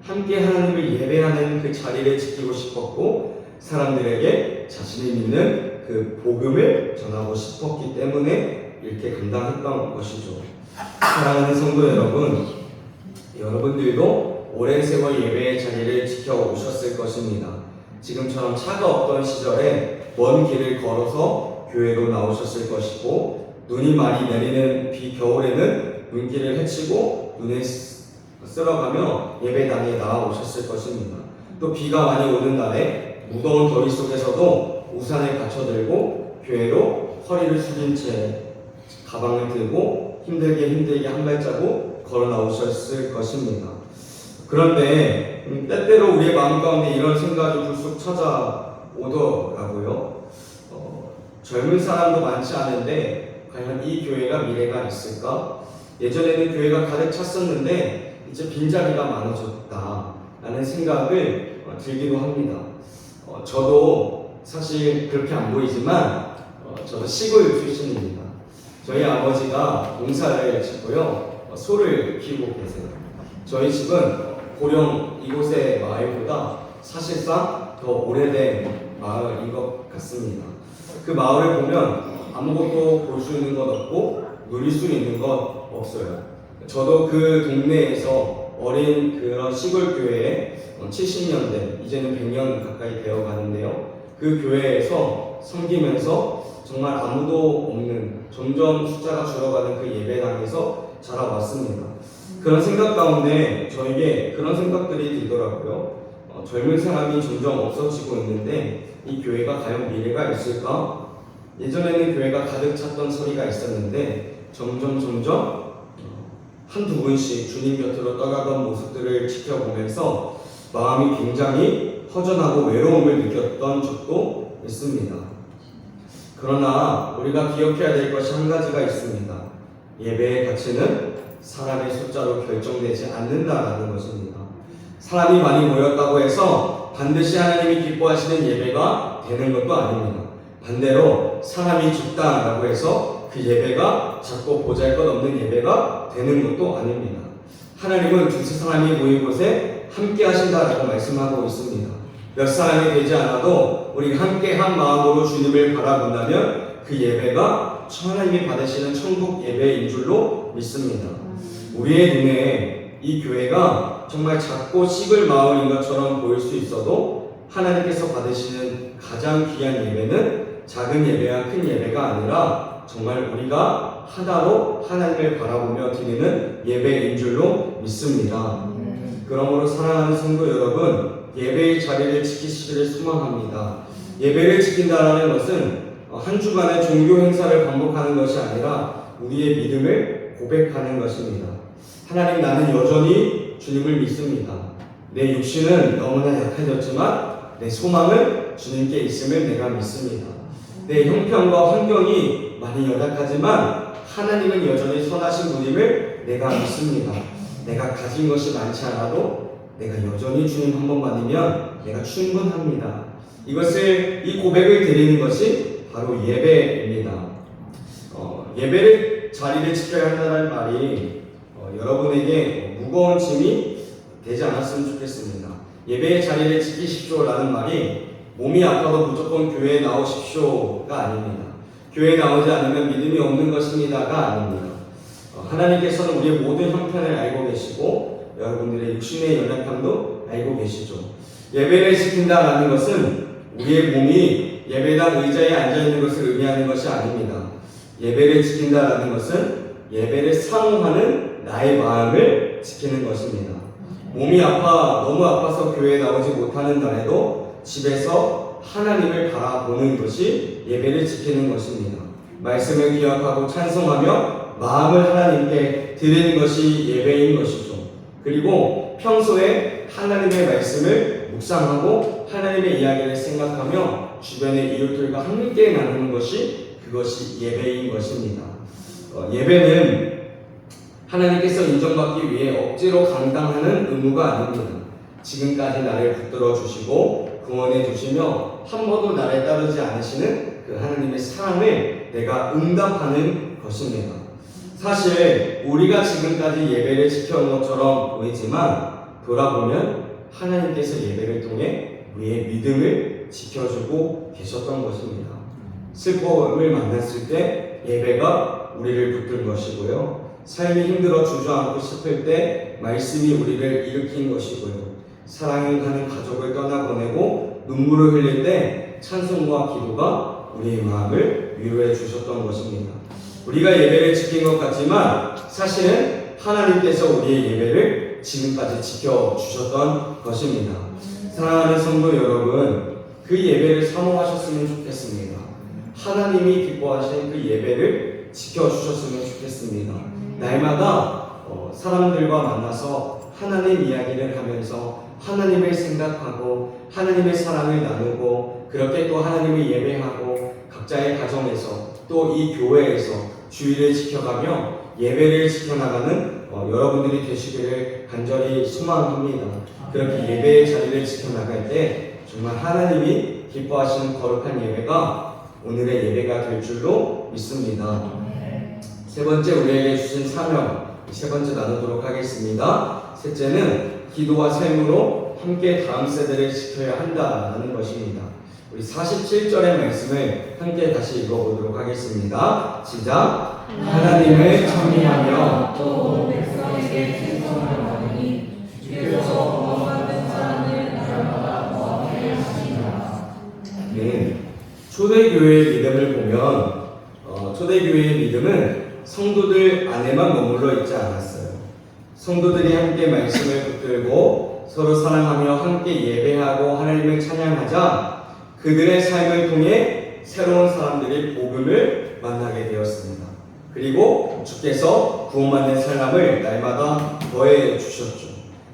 D: 함께 하나님을 예배하는 그 자리를 지키고 싶었고 사람들에게 자신이 믿는 그 복음을 전하고 싶었기 때문에 이렇게 감당했던 것이죠. 사랑하는 성도 여러분, 여러분들도 오랜 세월 예배의 자리를 지켜오셨을 것입니다. 지금처럼 차가 없던 시절에 먼 길을 걸어서 교회로 나오셨을 것이고, 눈이 많이 내리는 겨울에는 눈길을 헤치고 눈에 쓸어가며 예배당에 나와오셨을 것입니다. 또 비가 많이 오는 날에 무더운 더위 속에서도 우산을 받쳐들고 교회로 허리를 숙인 채 가방을 들고 힘들게 한 발자국 걸어 나오셨을 것입니다. 그런데 때때로 우리의 마음 가운데 이런 생각이 불쑥 찾아오더라고요. 젊은 사람도 많지 않은데 과연 이 교회가 미래가 있을까? 예전에는 교회가 가득 찼었는데 이제 빈자리가 많아졌다 라는 생각을 들기도 합니다. 저도 사실 그렇게 안 보이지만 저도 시골 출신입니다. 저희 아버지가 농사를 짓고요, 소를 키우고 계세요. 저희 집은 고령 이곳의 마을보다 사실상 더 오래된 마을인 것 같습니다. 그 마을을 보면 아무것도 볼 수 있는 것 없고 누릴 수 있는 것 없어요. 저도 그 동네에서 어린 그런 시골 교회에 70년대, 이제는 100년 가까이 되어 가는데요. 그 교회에서 섬기면서 정말 아무도 없는, 점점 숫자가 줄어가는 그 예배당에서 자라왔습니다. 그런 생각 가운데 저에게 그런 생각들이 들더라고요. 젊은 사람이 점점 없어지고 있는데 이 교회가 과연 미래가 있을까? 예전에는 교회가 가득 찼던 소리가 있었는데 점점 한두 분씩 주님 곁으로 떠나던 모습들을 지켜보면서 마음이 굉장히 허전하고 외로움을 느꼈던 적도 있습니다. 그러나 우리가 기억해야 될 것이 한 가지가 있습니다. 예배의 가치는 사람의 숫자로 결정되지 않는다라는 것입니다. 사람이 많이 모였다고 해서 반드시 하나님이 기뻐하시는 예배가 되는 것도 아닙니다. 반대로 사람이 적다라고 해서 그 예배가 작고 보잘것없는 예배가 되는 것도 아닙니다. 하나님은 두세 사람이 모인 곳에 함께 하신다라고 말씀하고 있습니다. 몇 사람이 되지 않아도 우리가 함께 한 마음으로 주님을 바라본다면 그 예배가 하나님이 받으시는 천국 예배인 줄로 믿습니다. 우리의 눈에 이 교회가 정말 작고 시골 마을인 것처럼 보일 수 있어도 하나님께서 받으시는 가장 귀한 예배는 작은 예배와 큰 예배가 아니라 정말 우리가 하나로 하나님을 바라보며 드리는 예배인 줄로 믿습니다. 그러므로 사랑하는 성도 여러분, 예배의 자리를 지키시기를 소망합니다. 예배를 지킨다는 것은 한 주간의 종교 행사를 반복하는 것이 아니라 우리의 믿음을 고백하는 것입니다. 하나님, 나는 여전히 주님을 믿습니다. 내 육신은 너무나 약해졌지만 내 소망은 주님께 있음을 내가 믿습니다. 내 형편과 환경이 많이 연약하지만 하나님은 여전히 선하신 분임을 내가 믿습니다. 내가 가진 것이 많지 않아도 내가 여전히 주님 한 번만이면 내가 충분합니다. 이 고백을 드리는 것이 바로 예배입니다. 예배를 자리를 지켜야 한다는 말이 여러분에게 무거운 짐이 되지 않았으면 좋겠습니다. 예배의 자리를 지키십시오라는 말이 몸이 아파도 무조건 교회에 나오십시오가 아닙니다. 교회에 나오지 않으면 믿음이 없는 것입니다가 아닙니다. 하나님께서는 우리의 모든 형편을 알고 계시고 여러분들의 육신의 연약함도 알고 계시죠. 예배를 지킨다라는 것은 우리의 몸이 예배당 의자에 앉아있는 것을 의미하는 것이 아닙니다. 예배를 지킨다라는 것은 예배를 사모하는 나의 마음을 지키는 것입니다. 몸이 너무 아파서 교회에 나오지 못하는 날에도 집에서 하나님을 바라보는 것이 예배를 지키는 것입니다. 말씀을 기억하고 찬송하며 마음을 하나님께 드리는 것이 예배인 것이죠. 그리고 평소에 하나님의 말씀을 묵상하고 하나님의 이야기를 생각하며 주변의 이웃들과 함께 나누는 것이 그것이 예배인 것입니다. 예배는 하나님께서 인정받기 위해 억지로 감당하는 의무가 아닙니다. 지금까지 나를 붙들어 주시고 구원해 주시며 한 번도 나를 따르지 않으시는 그 하나님의 사랑을 내가 응답하는 것입니다. 사실 우리가 지금까지 예배를 지켜온 것처럼 보이지만 돌아보면 하나님께서 예배를 통해 우리의 믿음을 지켜주고 계셨던 것입니다. 슬픔을 만났을 때 예배가 우리를 붙들 것이고요. 삶이 힘들어 주저앉고 싶을 때 말씀이 우리를 일으킨 것이고요. 사랑하는 가족을 떠나보내고 눈물을 흘릴 때 찬송과 기도가 우리의 마음을 위로해 주셨던 것입니다. 우리가 예배를 지킨 것 같지만 사실은 하나님께서 우리의 예배를 지금까지 지켜주셨던 것입니다. 사랑하는 성도 여러분, 그 예배를 사모하셨으면 좋겠습니다. 하나님이 기뻐하신 그 예배를 지켜주셨으면 좋겠습니다. 날마다 사람들과 만나서 하나님 이야기를 하면서 하나님을 생각하고 하나님의 사랑을 나누고 그렇게 또 하나님을 예배하고 각자의 가정에서 또 이 교회에서 주일을 지켜가며 예배를 지켜나가는 여러분들이 되시기를 간절히 소망합니다. 그렇게 예배의 자리를 지켜나갈 때 정말 하나님이 기뻐하시는 거룩한 예배가 오늘의 예배가 될 줄로 믿습니다. 세 번째, 우리에게 주신 사명, 세 번째 나누도록 하겠습니다. 셋째는 기도와 삶으로 함께 다음 세대를 지켜야 한다는 것입니다. 우리 47절의 말씀을 함께 다시 읽어보도록 하겠습니다. 시작. 하나님을 찬미하며
B: 또 백성에게 칭송을 하느니 주께서 구원받는 사람을 날마다 구원하게 하시니라.
D: 네, 초대교회의 믿음을 보면 초대교회의 믿음은 성도들 안에만 머물러 있지 않았어요. 성도들이 함께 말씀을 붙들고 서로 사랑하며 함께 예배하고 하나님을 찬양하자 그들의 삶을 통해 새로운 사람들이 복음을 만나게 되었습니다. 그리고 주께서 구원받는 사람을 날마다 더해 주셨죠.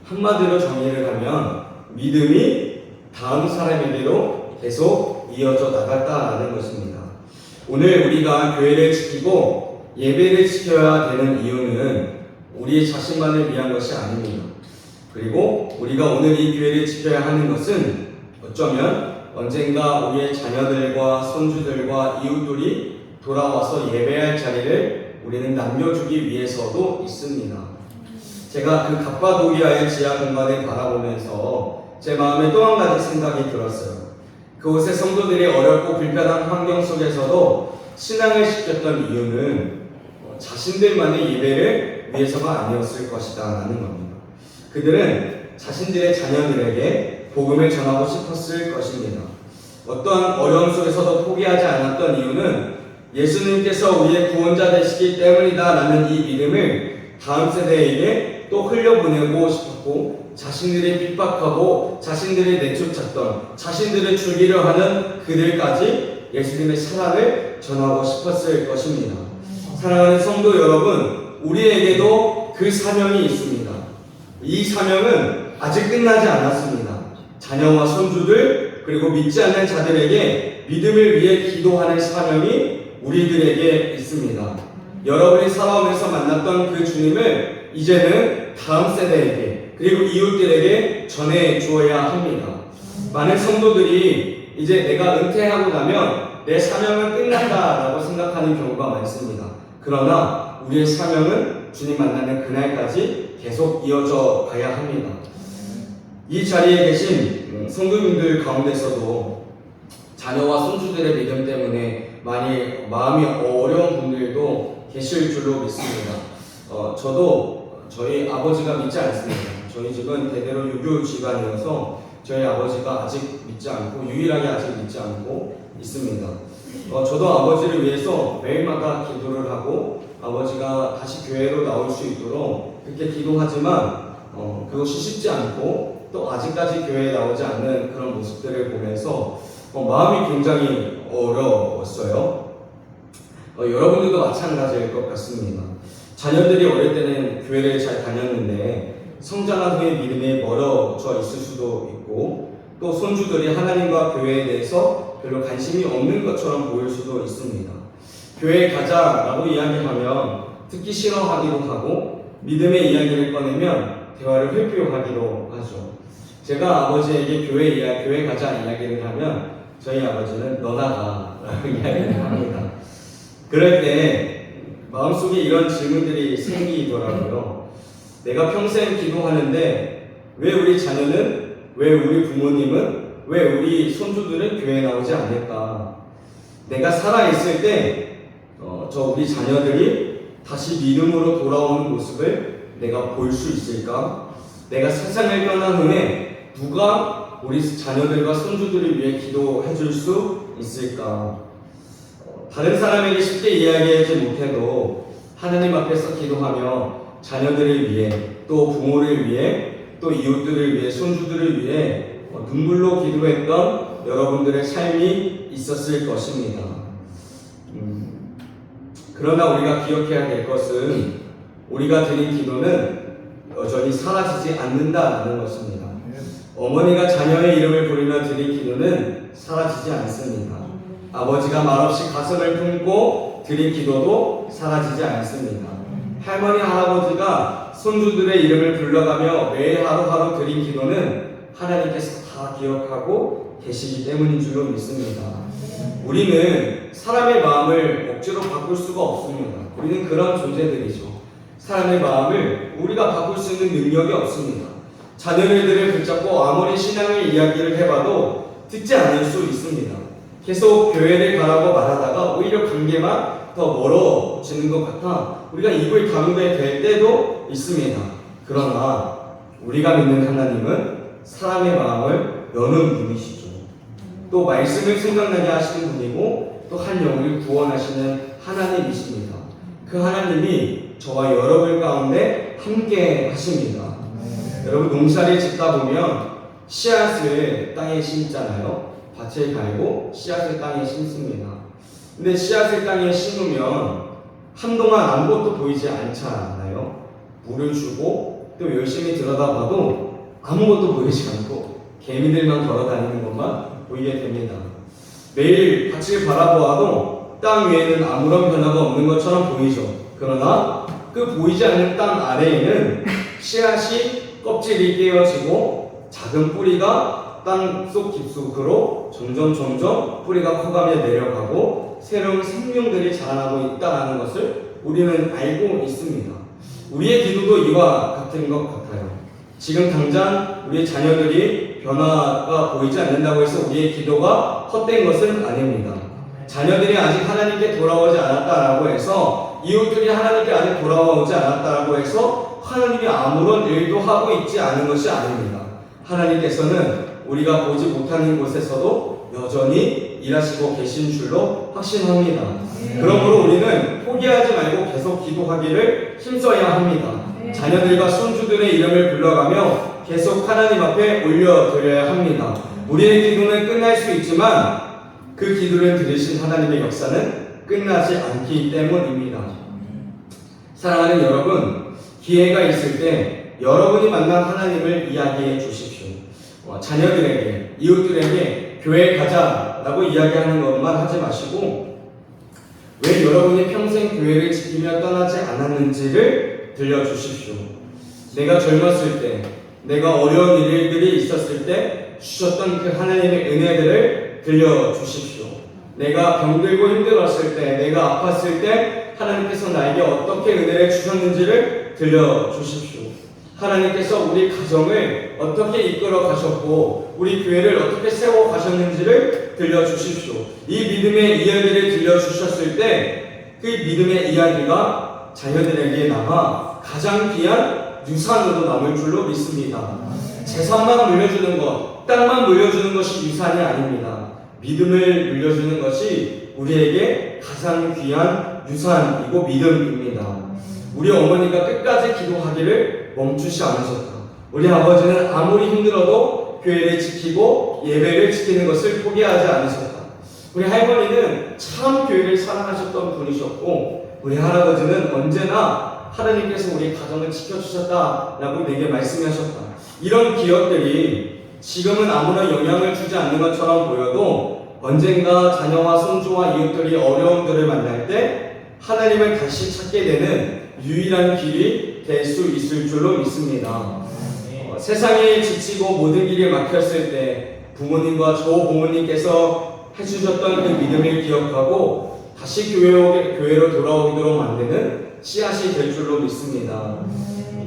D: 한마디로 정의를 하면 믿음이 다음 사람에게로 계속 이어져 나갔다라는 것입니다. 오늘 우리가 교회를 지키고 예배를 지켜야 되는 이유는 우리 자신만을 위한 것이 아닙니다. 그리고 우리가 오늘 이 교회를 지켜야 하는 것은 어쩌면 언젠가 우리의 자녀들과 손주들과 이웃들이 돌아와서 예배할 자리를 우리는 남겨주기 위해서도 있습니다. 제가 그 갑바도기아의 지하 공간을 바라보면서 제 마음에 또 한 가지 생각이 들었어요. 그곳의 성도들이 어렵고 불편한 환경 속에서도 신앙을 지켰던 이유는 자신들만의 예배를 위해서가 아니었을 것이다 라는 겁니다. 그들은 자신들의 자녀들에게 복음을 전하고 싶었을 것입니다. 어떠한 어려움 속에서도 포기하지 않았던 이유는 예수님께서 우리의 구원자 되시기 때문이다 라는 이 믿음을 다음 세대에게 또 흘려보내고 싶었고 자신들이 핍박하고 자신들이 내쫓았던 자신들을 죽이려 하는 그들까지 예수님의 사랑을 전하고 싶었을 것입니다. 사랑하는 성도 여러분, 우리에게도 그 사명이 있습니다. 이 사명은 아직 끝나지 않았습니다. 자녀와 손주들 그리고 믿지 않는 자들에게 믿음을 위해 기도하는 사명이 우리들에게 있습니다. 여러분이 살아오면서 만났던 그 주님을 이제는 다음 세대에게 그리고 이웃들에게 전해 주어야 합니다. 많은 성도들이 이제 내가 은퇴하고 나면 내 사명은 끝난다라고 생각하는 경우가 많습니다. 그러나 우리의 사명은 주님 만나는 그날까지 계속 이어져 가야 합니다. 이 자리에 계신 성도님들 가운데서도 자녀와 손주들의 믿음 때문에 많이 마음이 어려운 분들도 계실 줄로 믿습니다. 저도 저희 아버지가 믿지 않습니다. 저희 집은 대대로 유교 집안이어서 저희 아버지가 아직 믿지 않고 유일하게 아직 믿지 않고 있습니다. 저도 아버지를 위해서 매일마다 기도를 하고 아버지가 다시 교회로 나올 수 있도록 그렇게 기도하지만 그것이 쉽지 않고 또 아직까지 교회에 나오지 않는 그런 모습들을 보면서 마음이 굉장히 어려웠어요. 여러분들도 마찬가지일 것 같습니다. 자녀들이 어릴 때는 교회를 잘 다녔는데 성장한 후에 믿음이 멀어져 있을 수도 있고 또 손주들이 하나님과 교회에 대해서 별로 관심이 없는 것처럼 보일 수도 있습니다. 교회에 가자라고 이야기하면 듣기 싫어하기도 하고 믿음의 이야기를 꺼내면 대화를 회피하기도 하죠. 제가 아버지에게 교회 가자 이야기를 하면 저희 아버지는 너 나가라고 이야기를 합니다. 그럴 때 마음속에 이런 질문들이 생기더라고요. 내가 평생 기도하는데 왜 우리 자녀는, 왜 우리 부모님은, 왜 우리 손주들은 교회에 나오지 않을까? 내가 살아있을 때 저 우리 자녀들이 다시 믿음으로 돌아오는 모습을 내가 볼 수 있을까? 내가 세상을 떠난 후에 누가 우리 자녀들과 손주들을 위해 기도해 줄 수 있을까? 다른 사람에게 쉽게 이야기하지 못해도 하나님 앞에서 기도하며 자녀들을 위해 또 부모를 위해 또 이웃들을 위해 손주들을 위해 눈물로 기도했던 여러분들의 삶이 있었을 것입니다. 그러나 우리가 기억해야 될 것은 우리가 드린 기도는 여전히 사라지지 않는다는 것입니다. 어머니가 자녀의 이름을 부르며 드린 기도는 사라지지 않습니다. 아버지가 말없이 가슴을 품고 드린 기도도 사라지지 않습니다. 할머니, 할아버지가 손주들의 이름을 불러가며 매일 하루하루 드린 기도는 하나님께서 다 기억하고 계시기 때문인 줄로 믿습니다. 우리는 사람의 마음을 억지로 바꿀 수가 없습니다. 우리는 그런 존재들이죠. 사람의 마음을 우리가 바꿀 수 있는 능력이 없습니다. 자녀들을 붙잡고 아무리 신앙의 이야기를 해봐도 듣지 않을 수 있습니다. 계속 교회를 가라고 말하다가 오히려 관계만 더 멀어지는 것 같아 우리가 입을 다물게 될 때도 있습니다. 그러나 우리가 믿는 하나님은 사람의 마음을 여는 분이시죠. 또 말씀을 생각나게 하시는 분이고 또 한 영혼을 구원하시는 하나님이십니다. 그 하나님이 저와 여러분 가운데 함께 하십니다. 여러분, 농사를 짓다 보면 씨앗을 땅에 심잖아요. 밭을 갈고 씨앗을 땅에 심습니다. 근데 씨앗을 땅에 심으면 한동안 아무것도 보이지 않잖아요. 물을 주고 또 열심히 들여다봐도 아무것도 보이지 않고 개미들만 걸어다니는 것만 보이게 됩니다. 매일 밭을 바라보아도 땅 위에는 아무런 변화가 없는 것처럼 보이죠. 그러나 그 보이지 않는 땅 아래에는 씨앗이 껍질이 깨어지고 작은 뿌리가 땅속 깊숙으로 점점 뿌리가 커가며 내려가고 새로운 생명들이 자라나고 있다는 것을 우리는 알고 있습니다. 우리의 기도도 이와 같은 것 같아요. 지금 당장 우리 자녀들이 변화가 보이지 않는다고 해서 우리의 기도가 헛된 것은 아닙니다. 자녀들이 아직 하나님께 돌아오지 않았다라고 해서 이웃들이 하나님께 아직 돌아오지 않았다라고 해서 하나님이 아무런 일도 하고 있지 않은 것이 아닙니다. 하나님께서는 우리가 보지 못하는 곳에서도 여전히 일하시고 계신 줄로 확신합니다. 그러므로 우리는 포기하지 말고 계속 기도하기를 힘써야 합니다. 자녀들과 손주들의 이름을 불러가며 계속 하나님 앞에 올려드려야 합니다. 우리의 기도는 끝날 수 있지만 그 기도를 들으신 하나님의 역사는 끝나지 않기 때문입니다. 사랑하는 여러분, 기회가 있을 때 여러분이 만난 하나님을 이야기해 주십시오. 자녀들에게, 이웃들에게 교회 가자라고 이야기하는 것만 하지 마시고 왜 여러분이 평생 교회를 지키며 떠나지 않았는지를 들려주십시오. 내가 젊었을 때, 내가 어려운 일들이 있었을 때 주셨던 그 하나님의 은혜들을 들려주십시오. 내가 병들고 힘들었을 때, 내가 아팠을 때 하나님께서 나에게 어떻게 은혜를 주셨는지를 들려주십시오. 하나님께서 우리 가정을 어떻게 이끌어 가셨고 우리 교회를 어떻게 세워 가셨는지를 들려주십시오. 이 믿음의 이야기를 들려주셨을 때 그 믿음의 이야기가 자녀들에게 남아 가장 귀한 유산으로 남을 줄로 믿습니다. 재산만 물려주는 것, 땅만 물려주는 것이 유산이 아닙니다. 믿음을 물려주는 것이 우리에게 가장 귀한 유산이고 믿음입니다. 우리 어머니가 끝까지 기도하기를 멈추지 않으셨다. 우리 아버지는 아무리 힘들어도 교회를 지키고 예배를 지키는 것을 포기하지 않으셨다. 우리 할머니는 참 교회를 사랑하셨던 분이셨고 우리 할아버지는 언제나 하나님께서 우리 가정을 지켜주셨다라고 내게 말씀하셨다. 이런 기억들이 지금은 아무런 영향을 주지 않는 것처럼 보여도 언젠가 자녀와 손주와 이웃들이 어려움들을 만날 때 하나님을 다시 찾게 되는 유일한 길이 될 수 있을 줄로 믿습니다. 세상에 지치고 모든 길이 막혔을 때 부모님과 조부모님께서 해주셨던 그 믿음을 기억하고 다시 교회로 돌아오도록 만드는 씨앗이 될 줄로 믿습니다.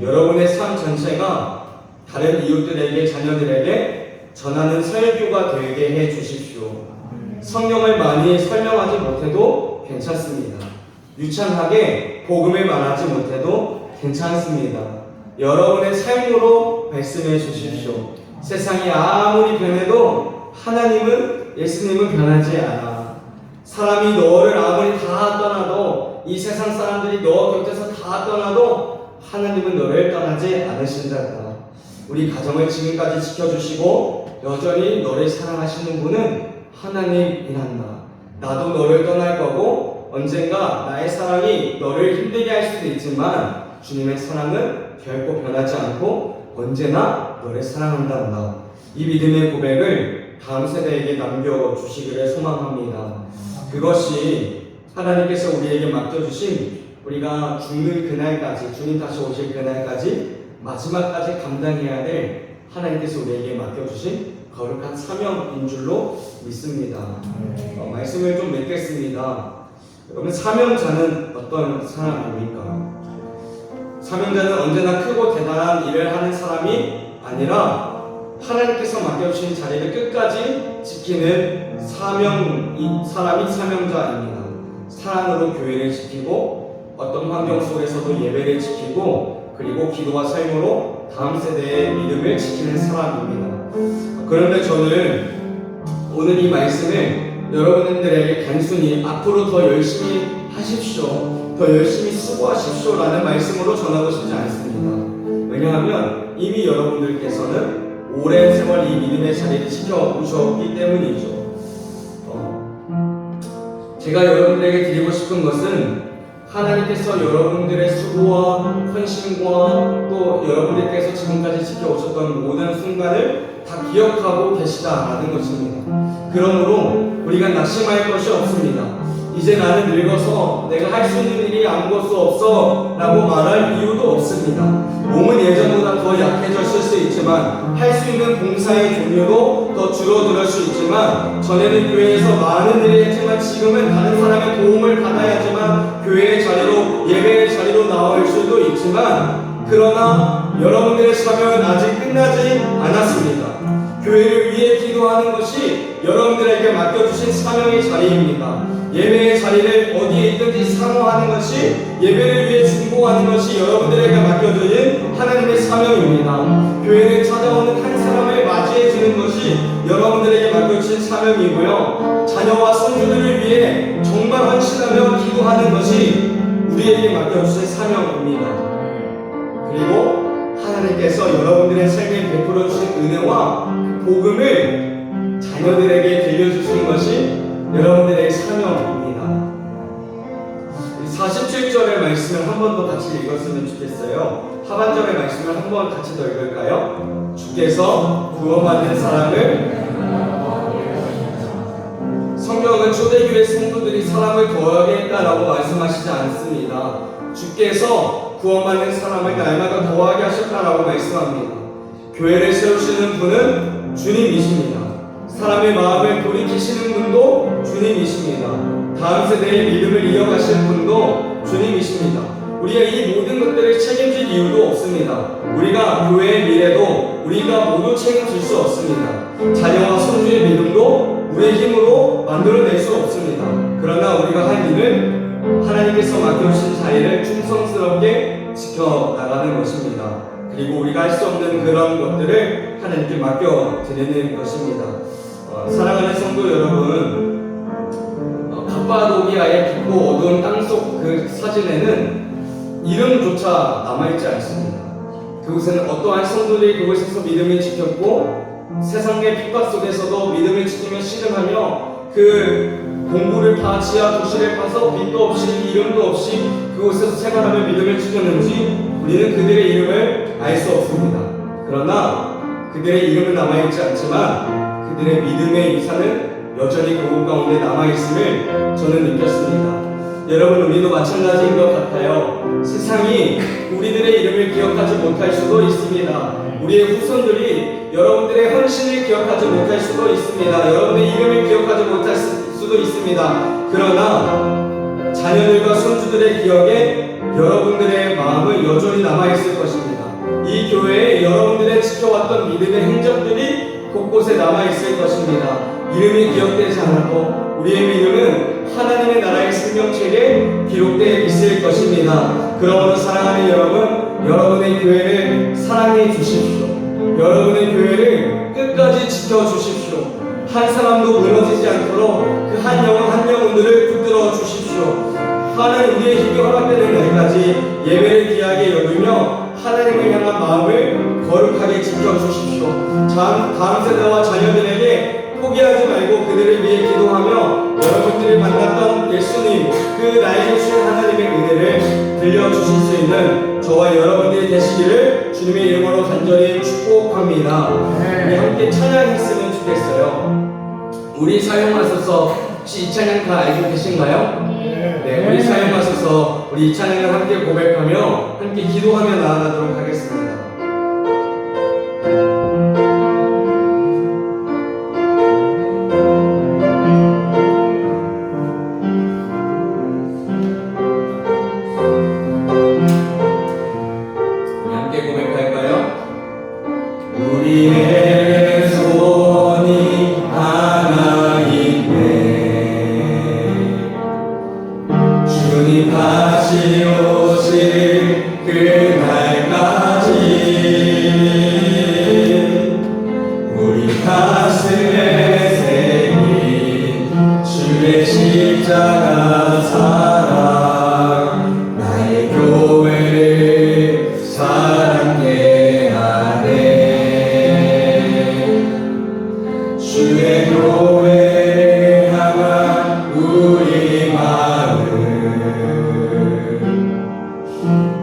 D: 여러분의 삶 전체가 다른 이웃들에게, 자녀들에게 전하는 설교가 되게 해 주십시오. 성경을 많이 설명하지 못해도 괜찮습니다. 유창하게 복음을 말하지 못해도 괜찮습니다. 여러분의 삶으로 말씀해 주십시오. 세상이 아무리 변해도 하나님은, 예수님은 변하지 않아. 사람이 너를 아무리 다 떠나도, 이 세상 사람들이 너 곁에서 다 떠나도 하나님은 너를 떠나지 않으신다. 우리 가정을 지금까지 지켜주시고 여전히 너를 사랑하시는 분은 하나님이란다. 나도 너를 떠날 거고 언젠가 나의 사랑이 너를 힘들게 할 수도 있지만 주님의 사랑은 결코 변하지 않고 언제나 너를 사랑한다. 이 믿음의 고백을 다음 세대에게 남겨주시기를 소망합니다. 그것이 하나님께서 우리에게 맡겨주신 우리가 죽는 그날까지, 주님 다시 오실 그날까지 마지막까지 감당해야 될 하나님께서 우리에게 맡겨주신 거룩한 사명인 줄로 믿습니다. 말씀을 좀 맺겠습니다. 여러분, 사명자는 어떤 사람입니까? 사명자는 언제나 크고 대단한 일을 하는 사람이 아니라 하나님께서 맡겨주신 자리를 끝까지 지키는 사람이 사명자입니다. 사랑으로 교회를 지키고 어떤 환경 속에서도 예배를 지키고 그리고 기도와 삶으로 다음 세대의 믿음을 지키는 사람입니다. 그런데 저는 오늘 이 말씀을 여러분들에게 단순히 앞으로 더 열심히 하십시오, 더 열심히 수고하십시오 라는 말씀으로 전하고 싶지 않습니다. 왜냐하면 이미 여러분들께서는 오랜 세월 이 믿음의 자리를 지켜오셨기 때문이죠. 제가 여러분들에게 드리고 싶은 것은 하나님께서 여러분들의 수고와 헌신과 또 여러분들께서 지금까지 지켜오셨던 모든 순간을 다 기억하고 계시다라는 것입니다. 그러므로 우리가 낙심할 것이 없습니다. 이제 나는 늙어서 내가 할 수 있는 일이 아무것도 없어 라고 말할 이유도 없습니다. 몸은 예전보다 더 약해졌을 수 있지만 할 수 있는 봉사의 종류도 더 줄어들 수 있지만 전에는 교회에서 많은 일을 했지만 지금은 다른 사람의 도움을 받아야지만 교회의 자리로, 예배의 자리로 나올 수도 있지만 그러나 여러분들의 사명은 아직 끝나지 않았습니다. 교회를 위해 기도하는 것이 여러분들에게 맡겨주신 사명의 자리입니다. 예배의 자리를 어디에 있든지 사모하는 것이, 예배를 위해 중보하는 것이 여러분들에게 맡겨주신 하나님의 사명입니다. 교회를 찾아오는 한 사람을 맞이해 주는 것이 여러분들에게 맡겨주신 사명이고요. 자녀와 손주들을 위해 정말 헌신하며 기도하는 것이 우리에게 맡겨주신 사명입니다. 그리고 하나님께서 여러분들의 삶에 베풀어 주신 은혜와 복음을 자녀들에게 들려주시는 것이 여러분들의 사명입니다. 47절의 말씀을 한 번 더 같이 읽었으면 좋겠어요. 하반절의 말씀을 한 번 같이 더 읽을까요? 주께서 구원받는 사람을, 성경은 초대교회 성도들이 사람을 더하겠다라고 말씀하시지 않습니다. 주께서 구원받는 사람을 날마다 더하게 하셨다라고 말씀합니다. 교회를 세우시는 분은 주님이십니다. 사람의 마음을 돌이키시는 분도 주님이십니다. 다음 세대의 믿음을 이어가실 분도 주님이십니다. 우리가 이 모든 것들을 책임질 이유도 없습니다. 우리가 교회의 미래도 우리가 모두 책임질 수 없습니다. 자녀와 손주의 믿음도 우리의 힘으로 만들어낼 수 없습니다. 그러나 우리가 할 일은 하나님께서 맡겨주신 자리를 충성스럽게 지켜나가는 것입니다. 그리고 우리가 할 수 없는 그런 것들을 하나님께 맡겨드리는 것입니다. 사랑하는 성도 여러분, 갑바도기아의 깊고 어두운 땅속 그 사진에는 이름조차 남아있지 않습니다. 그곳에는 어떠한 성도들이 그곳에서 믿음을 지켰고 세상의 핍박 속에서도 믿음을 지키며 씨름하며 그 동굴을 파, 지하 도시를 파서 빛도 없이 이름도 없이 그곳에서 생활하며 믿음을 지켰는지 우리는 그들의 이름을 알 수 없습니다. 그러나 그들의 이름은 남아있지 않지만 그들의 믿음의 유산은 여전히 그곳 가운데 남아있음을 저는 느꼈습니다. 여러분, 우리도 마찬가지인 것 같아요. 세상이 우리들의 이름을 기억하지 못할 수도 있습니다. 우리의 후손들이 여러분들의 헌신을 기억하지 못할 수도 있습니다. 여러분의 이름을 기억하지 못할 수도 있습니다. 그러나 자녀들과 손주들의 기억에 여러분들의 마음은 여전히 남아있을 것입니다. 이 교회에 여러분들의 지켜왔던 믿음의 행적들이 곳곳에 남아있을 것입니다. 이름이 기억되지 않아도 우리의 믿음은 하나님의 나라의 생명책에 기록되어 있을 것입니다. 그러므로 사랑하는 여러분, 여러분의 교회를 사랑해 주십시오. 여러분의 교회를 끝까지 지켜주십시오. 한 사람도 무너지지 않도록 그 한 영혼 한 영혼들을 붙들어 주십시오. 하나님 우리의 힘이 허락되는 날까지 예배를 귀하게 여기며 하나님을 향한 마음을 거룩하게 지켜주십시오. 다음 세대와 자녀들에게 포기하지 말고 그들을 위해 기도하며 여러분들이 만났던 예수님, 그 나에게 주신 하나님의 은혜를 들려주실 수 있는 저와 여러분들이 되시기를 주님의 이름으로 간절히 축복합니다. 우리 함께 찬양했으면 좋겠어요. 우리 사용하셔서 혹시 이 찬양 다 알고 계신가요? 네, 우리 사용하셔서 우리 이 찬양을 함께 고백하며 함께 기도하며 나아가도록 하겠습니다. 우리 함께 고백할까요? 우리의 손이 하나인데 주님 다시 오실 그날까지 우리 가슴에 새긴 주의 십자가 사랑 나의 교회를 사랑케 하네. 주의 교회를 향한 우리 마음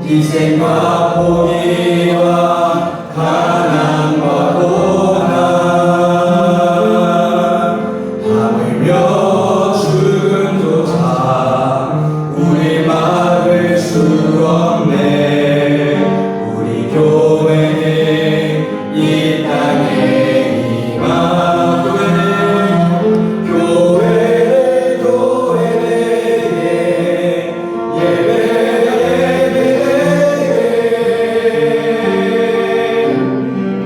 D: 희생과 포기와 가난과 고난 하물며 죽음조차 우리 막을 수 없네. 우리 교회는 이 땅에 임한 교회는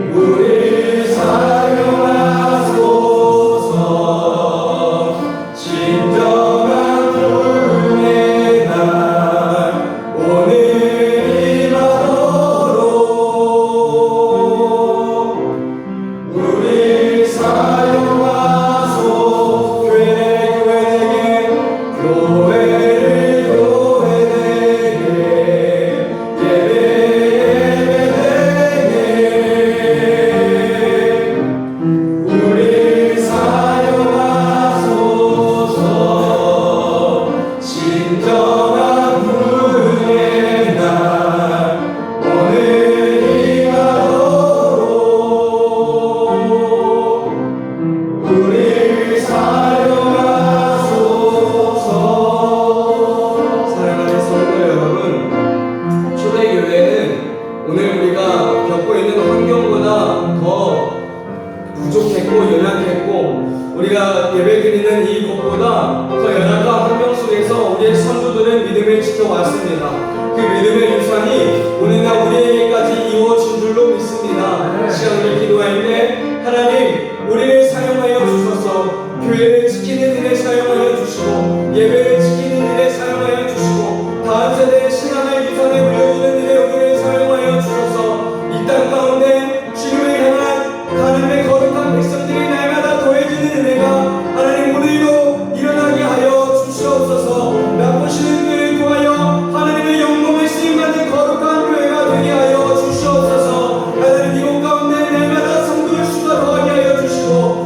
D: 우리 사용하소서. 진정한 부흥의 날 오늘이 바로 우리 사용하소. 교회에게 우리 사용하소서. 진정한 부흥의 날 오늘이 바로 우리 사용하소서. 사랑하는 성도 여러분, 초대교회는 오늘 우리가 겪고 있는 환경보다 더 부족했고 연약했고 우리가 예배드리는 이곳보다 더 연약한 환경 속에서 우리의 선조들은 믿음을 지켜왔습니다. 그 믿음의 유산이 오늘날 우리에게까지 이루어진 줄로 믿습니다. 시간을 기도할 때 하나님 우리를 사용하여 주셔서 교회를 지키는 일에 사용하여 주시고 예배를 지키는 일에 사용하여 주시고 다음 세대의 신앙을 유산에 물려주는 일에 우리를 사용하여 주셔서 이 땅 가운데 주님을 향한 하나님의 거룩한 백성들이 날마다 더해지는 은혜가 하나님 오늘도 일어나게 하여 주시옵소서. 나쁘시는 교회를 구하여 하나님의 영광을 쓰임받는 거룩한 교회가 되게 하여 주시옵소서. 하나님 이곳 가운데 날마다 성도의 수가 더하게 하여 주시고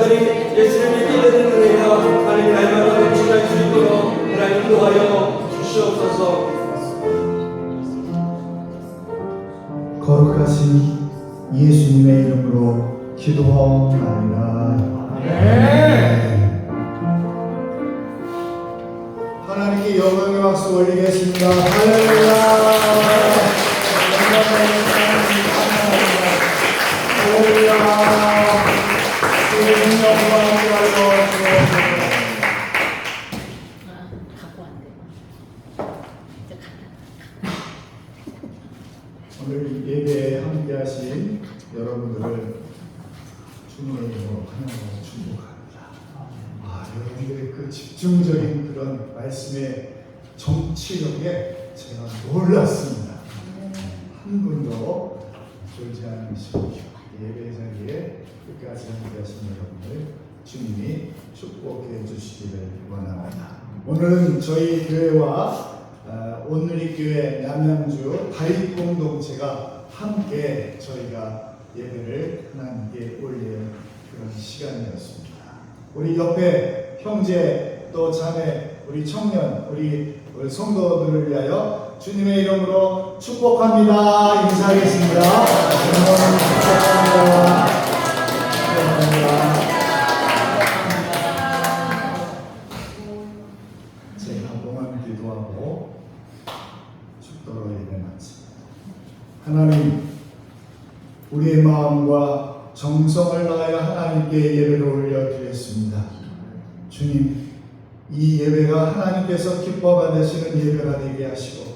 D: 자들이 예수를 믿게 되는 은혜가 하나님 날마다 넘쳐날 수 있도록 하나님 도와여 주시옵소서.
B: 거룩하신 예수님의 이름으로 기도하옵나이다. 하나님께 영광의 박수 올리겠습니다. 할렐루야. 할렐루야. 주님 영광을
E: 갖고 왔는데. 이제 갖다.
B: 오늘 예배에 함께하신 여러분들을 주님의 이름으로 환영하고 축복합니다. 여러분들의 그 집중적인 그런 말씀의 정치력에 제가 놀랐습니다. 한 분도 졸지 않으시고 예배 자리에 끝까지 함께하신 여러분들 주님이 축복해 주시기를 원합니다. 오늘은 저희 교회와 온누리교회 남양주 다윗 공동체가 함께 저희가 예배를 하나님께 올릴 그런 시간이었습니다. 우리 옆에 형제 또 자매 우리 청년 우리 성도들을 위하여 주님의 이름으로 축복합니다. 인사하겠습니다. 축복합니다. 제가 한동안 기도하고 축도로 예배 마칩니다. 하나님, 우리의 마음과 정성을 다하여 하나님께 예배를 올려드렸습니다. 주님, 이 예배가 하나님께서 기뻐 받으시는 예배가 되게 하시고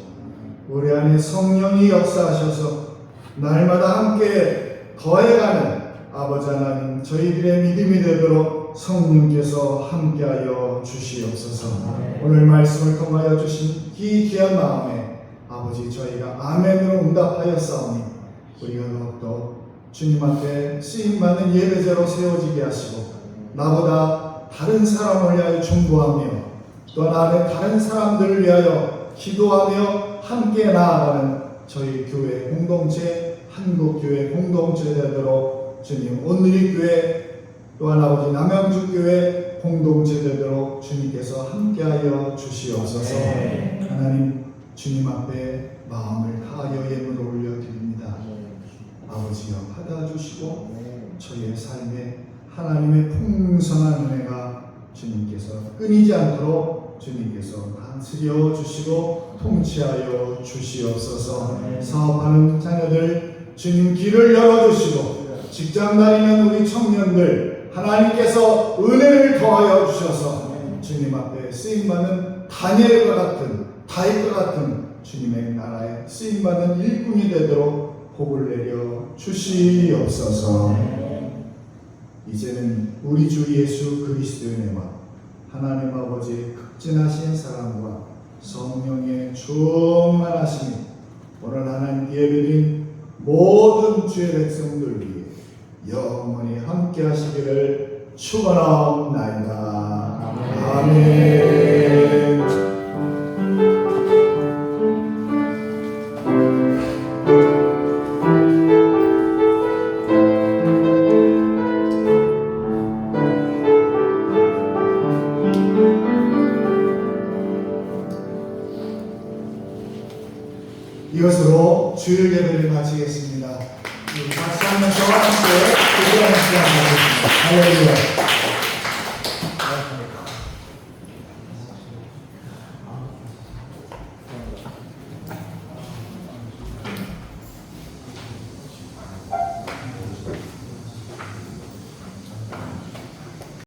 B: 우리 안에 성령이 역사하셔서 날마다 함께 더해가는 아버지 하나님, 저희들의 믿음이 되도록 성령께서 함께하여 주시옵소서. 오늘 말씀을 통하여 주신 이 귀한 마음에 아버지 저희가 아멘으로 응답하여 싸우니 우리가 더욱더 주님 앞에 쓰임받는 예배자로 세워지게 하시고 나보다 다른 사람을 위하여 중보하며 또 나는 다른 사람들을 위하여 기도하며 함께 나아가는 저희 교회 공동체 한국교회 공동체 되도록 주님 온누리교회 또한 아버지 남양주교회 공동체 되도록 주님께서 함께하여 주시옵소서. 하나님 주님 앞에 마음을 다하여 예물을 올려드립니다. 아버지여 받아주시고 저희의 삶에 하나님의 풍성한 은혜가 주님께서 끊이지 않도록 주님께서 다스려 주시고 통치하여 주시옵소서. 사업하는 자녀들 주님 길을 열어주시고 직장 다니는 우리 청년들 하나님께서 은혜를 더하여 주셔서 주님 앞에 쓰임받는 다니엘과 같은 다윗과 같은 주님의 나라에 쓰임받는 일꾼이 되도록 복을 내려 주시옵소서. 이제는 우리 주 예수 그리스도의 은혜와 하나님 아버지의 극진하신 사랑과 성령의 충만하심이 오늘 하나님 예배드린 모든 주의 백성들 위해 영원히 함께 하시기를 축원하옵나이다. 아멘. 이것으로 주일 예배를 마치겠습니다. 박수 한번 더 함께 기도하는 시간 가겠습니다. 할렐루야.